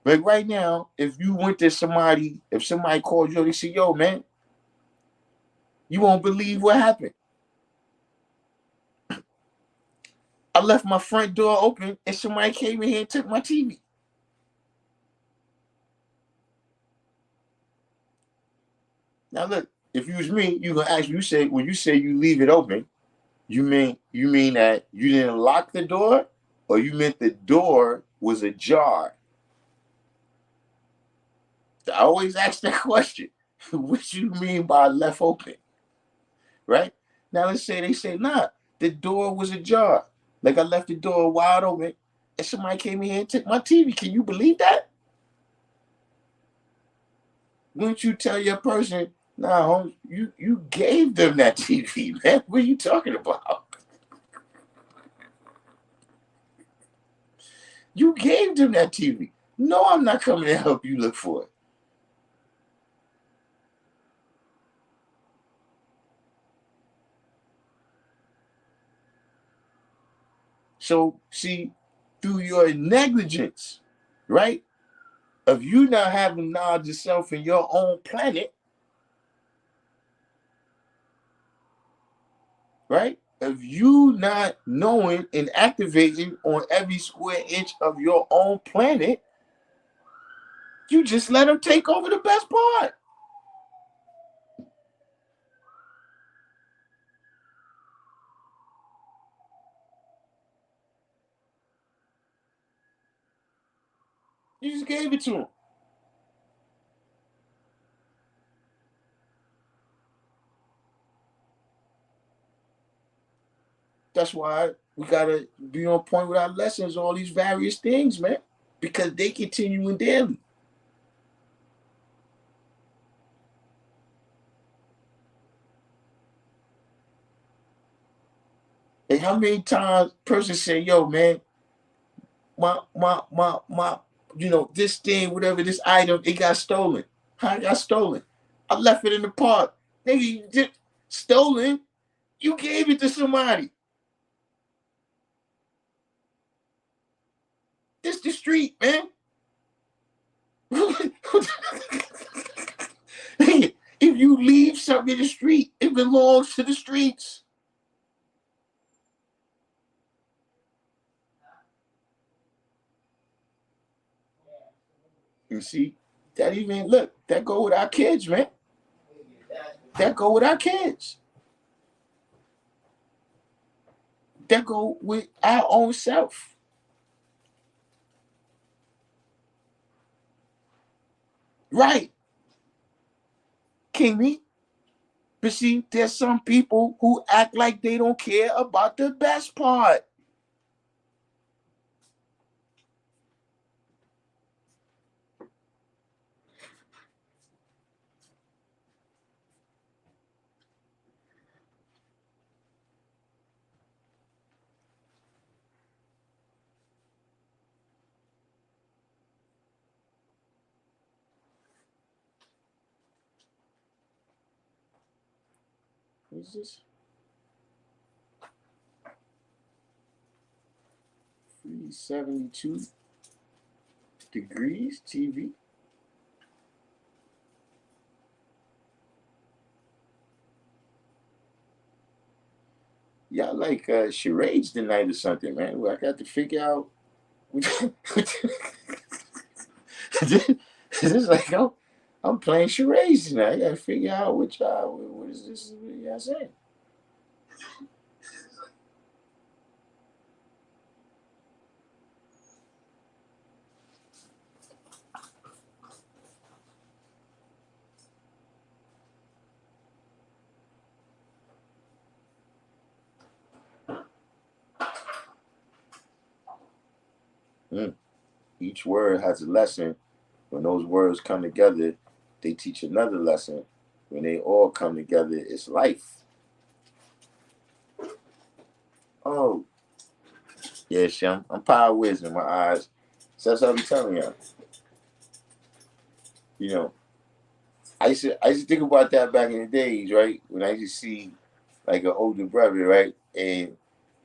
S1: Like right now, if you went to somebody, if somebody called you, they say, yo, man, you won't believe what happened. I left my front door open and somebody came in here and took my TV. Now look, if you was me, you gonna ask, when you say you leave it open, you mean that you didn't lock the door, or you meant the door was ajar? I always ask that question. What you mean by left open? Right? Now let's say they say, nah, the door was ajar. Like I left the door wide open and somebody came in here and took my TV. Can you believe that? Wouldn't you tell your person, nah, you gave them that TV, man? What are you talking about? You gave them that TV. No, I'm not coming to help you look for it. So see, through your negligence, right, of you not having knowledge of self in your own planet, right, of you not knowing and activating on every square inch of your own planet, you just let them take over the best part. You just gave it to them. That's why we gotta be on point with our lessons, all these various things, man, because they continuing daily. And how many times person say, "Yo, man, my, this thing, whatever, this item, it got stolen. How it got stolen? I left it in the park. Nigga, you just stolen. You gave it to somebody. This the street, man." If you leave something in the street, it belongs to the streets. You see, that even look, that go with our kids, man. That go with our kids. That go with our own self. Right, Kimmy. But see, there's some people who act like they don't care about the best part. What is this? 372 degrees TV. Y'all like charades tonight or something, man. Well, I got to figure out. This like I'm playing charades tonight. I gotta figure out what is this? What y'all saying? Mm. Each word has a lesson. When those words come together, they teach another lesson. When they all come together, it's life. Oh, yeah, Shem. I'm power whiz in my eyes. So that's what I'm telling y'all. You know, I used to think about that back in the days, right? When I used to see like an older brother, right? And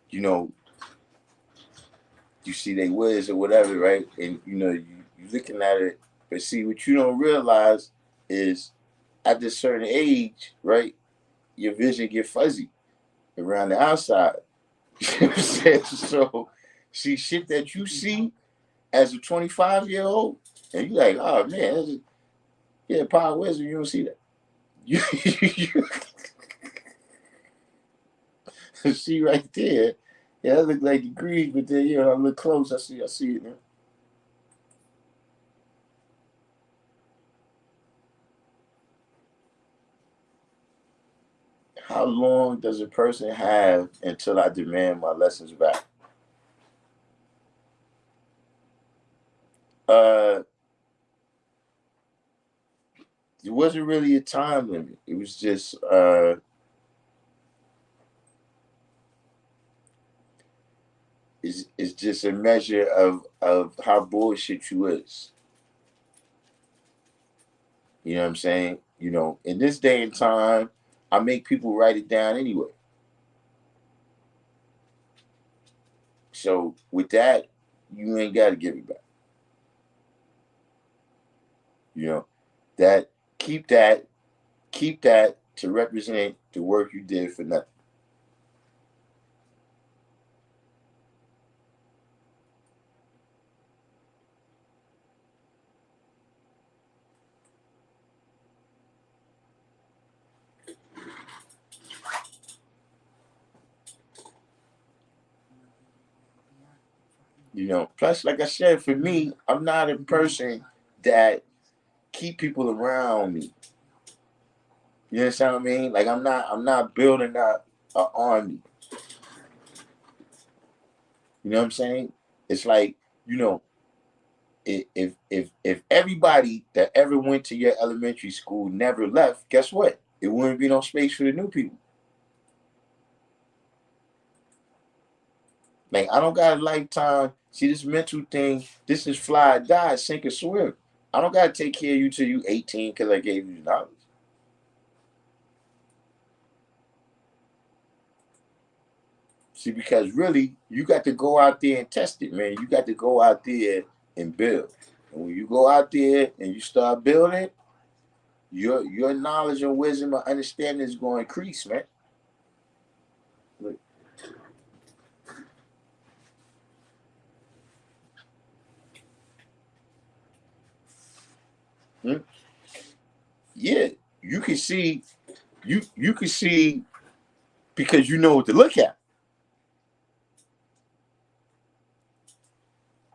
S1: you know, you see they whiz or whatever, right? And you looking at it, but see what you don't realize is at this certain age, right? Your vision get fuzzy around the outside. You know what I'm saying? So see shit that you see as a 25-year-old, and you like, oh man, yeah, power wizard, you don't see that. You, you see right there. Yeah, that look like degrees, but then I look close, I see it now. How long does a person have until I demand my lessons back? Uh, it wasn't really a time limit. It was just it's just a measure of how bullshit you is. You know what I'm saying? In this day and time, I make people write it down anyway. So with that, you ain't got to give it back. You know, that keep that to represent the work you did for nothing. You know, plus, like I said, for me, I'm not a person that keep people around me. You understand what I mean? Like I'm not building up an army. You know what I'm saying? It's like, you know, if everybody that ever went to your elementary school never left, guess what? It wouldn't be no space for the new people. Like I don't got a lifetime. See this mental thing. This is fly or die, sink or swim. I don't gotta take care of you till you 18 because I gave you the knowledge. See, because really, you got to go out there and test it, man. You got to go out there and build. And when you go out there and you start building, your knowledge and wisdom and understanding is going to increase, man. Look. Hmm? Yeah, you can see, you can see because you know what to look at.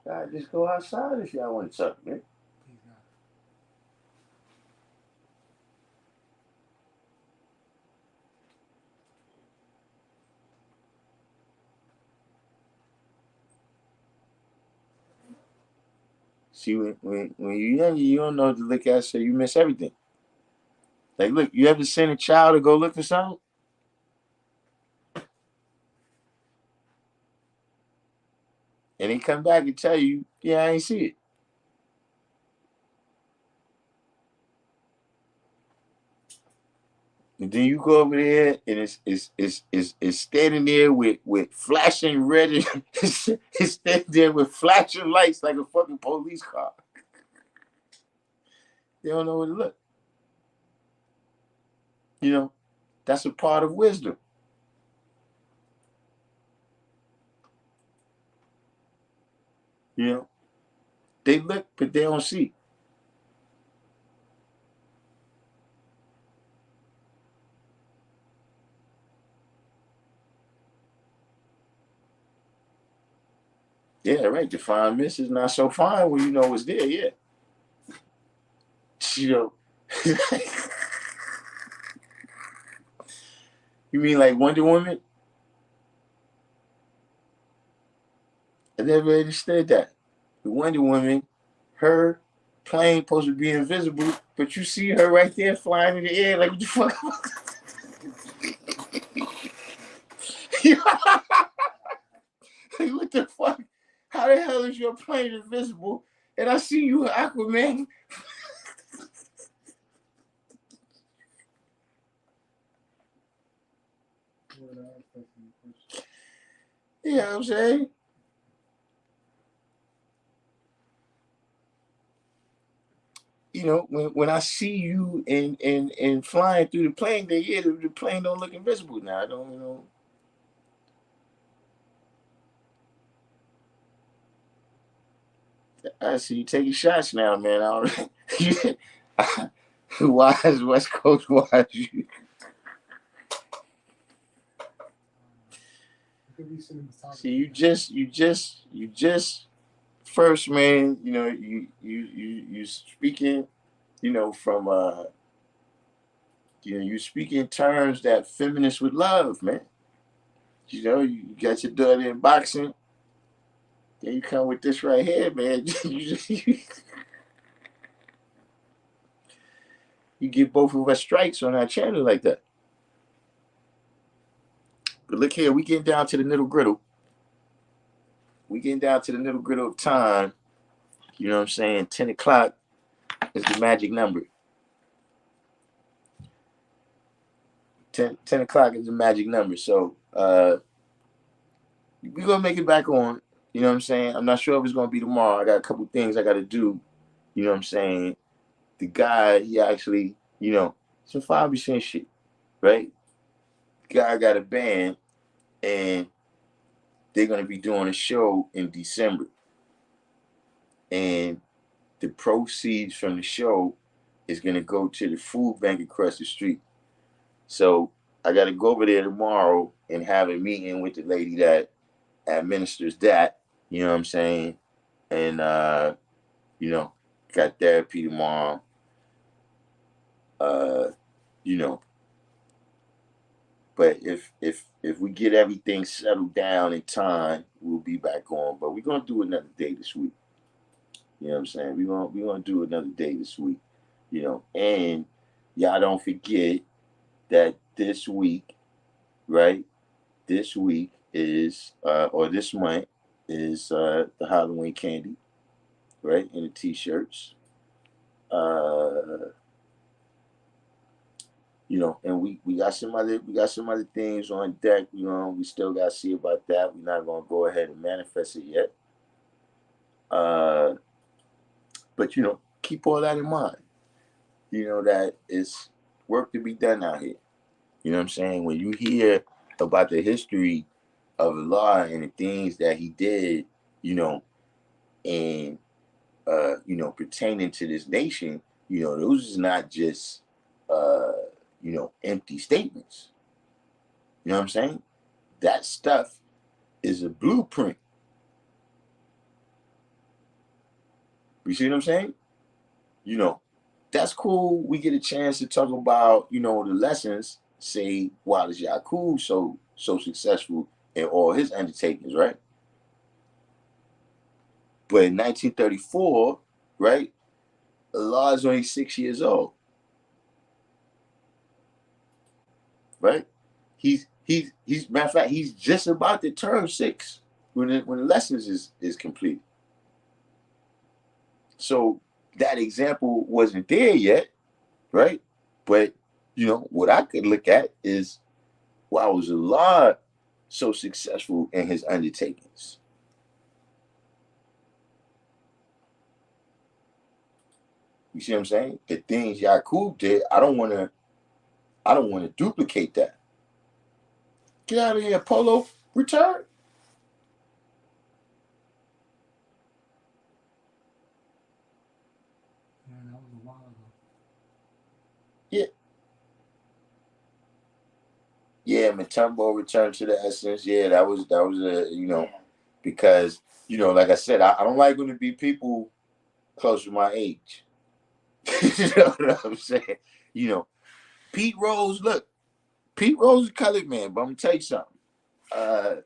S1: God, just go outside if y'all want to talk, man. See, when you're young, you don't know what to look at, so you miss everything. Like, look, you ever send a child to go look for something, and they come back and tell you, yeah, I ain't see it. And then you go over there and it's standing there with flashing red and it's standing there with flashing lights like a fucking police car. They don't know where to look. You know, that's a part of wisdom. You know, they look but they don't see. Yeah, right. The fine miss is not so fine when you know it's there. Yeah, you know. You mean like Wonder Woman? I never understood that. The Wonder Woman, her plane supposed to be invisible, but you see her right there flying in the air like what the fuck? Like, what the fuck? How the hell is your plane invisible? And I see you Aquaman. You know what I'm saying? You know, when I see you in flying through the plane, then yeah, the plane don't look invisible now. I don't, you know. I see you taking shots now, man. I don't, wise West Coast wise. See, you just first, man. You know, you speaking. You know, from you know, you speak in terms that feminists would love, man. You know, you got your daughter in boxing, then you come with this right here, man. You get both of us strikes on our channel like that. But look here, we getting down to the nitty griddle. We getting down to the nitty griddle of time. You know what I'm saying? 10 o'clock is the magic number. 10 o'clock is the magic number. So we're gonna make it back on. You know what I'm saying? I'm not sure if it's gonna be tomorrow. I got a couple things I gotta do. You know what I'm saying? The guy, he actually, some 5% shit, right? The guy got a band and they're gonna be doing a show in December. And the proceeds from the show is gonna go to the food bank across the street. So I gotta go over there tomorrow and have a meeting with the lady that administers that. You know what I'm saying? And you know, got therapy tomorrow. Uh, you know, but if we get everything settled down in time, we'll be back on. But we're gonna do another day this week. You know what I'm saying? We're gonna do another day this week. And y'all don't forget that this week, right? This week is or this month is the Halloween candy, right? And the t-shirts. Uh and we got some other things on deck. We still got to see about that. We're not gonna go ahead and manifest it yet. Uh, but keep all that in mind. That it's work to be done out here. You know what I'm saying? When you hear about the history of Allah and the things that He did, and pertaining to this nation, those is not just empty statements. You know what I'm saying? That stuff is a blueprint. You see what I'm saying? That's cool. We get a chance to talk about, the lessons, say why is Yakub so successful in all his undertakings, right? But in 1934, right, Allah is only 6 years old. Right? He's matter of fact, he's just about to turn 6 when the lessons is complete. So that example wasn't there yet, right? But what I could look at is why was Allah so successful in his undertakings? You see what I'm saying? The things Yakub did, I don't want to duplicate that. Get out of here, Polo. Return.
S4: Yeah, that was a while ago.
S1: Yeah. Yeah, Matumbo returned to the essence. Yeah, that was a because like I said, I don't like when to be people close to my age. You know what I'm saying? Pete Rose. Look, Pete Rose is a colored man, but I'm gonna tell you something.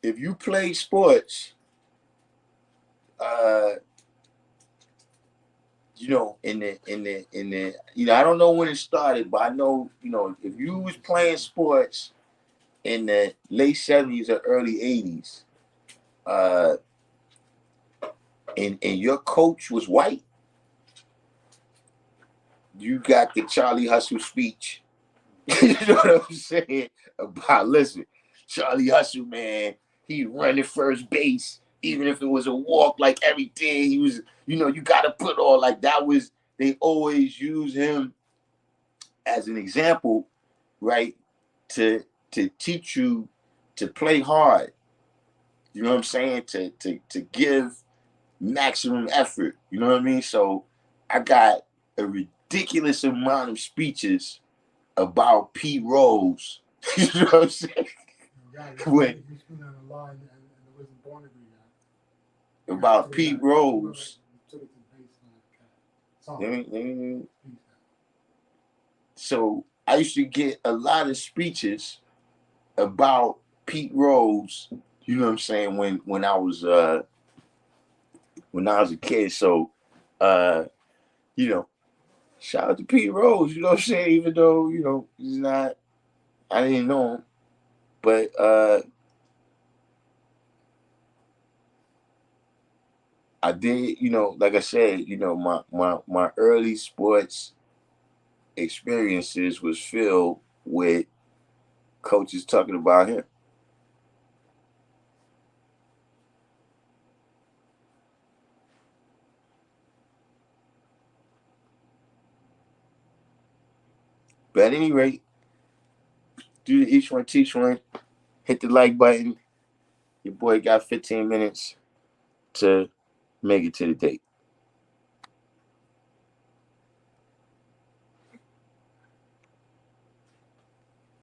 S1: If you play sports, uh, in the I don't know when it started, but I know if you was playing sports in the late '70s or early '80s, uh, and your coach was white, you got the Charlie Hustle speech. You know what I'm saying? About listen, Charlie Hustle, man, he running first base, even if it was a walk, like everything. He was, you gotta put all like that was they always use him as an example, right? To teach you to play hard. You know what I'm saying? To give maximum effort. You know what I mean? So I got a ridiculous amount of speeches about Pete Rose. You know what I'm saying? When, about Pete Rose. So I used to get a lot of speeches about Pete Rose. You know what I'm saying? When I was a kid. So shout out to Pete Rose. You know what I'm saying? Even though he's not, I didn't know him, but I did. Like I said, my early sports experiences was filled with coaches talking about him. But at any rate, do the each one teach one. Hit the like button. Your boy got 15 minutes to make it to the date.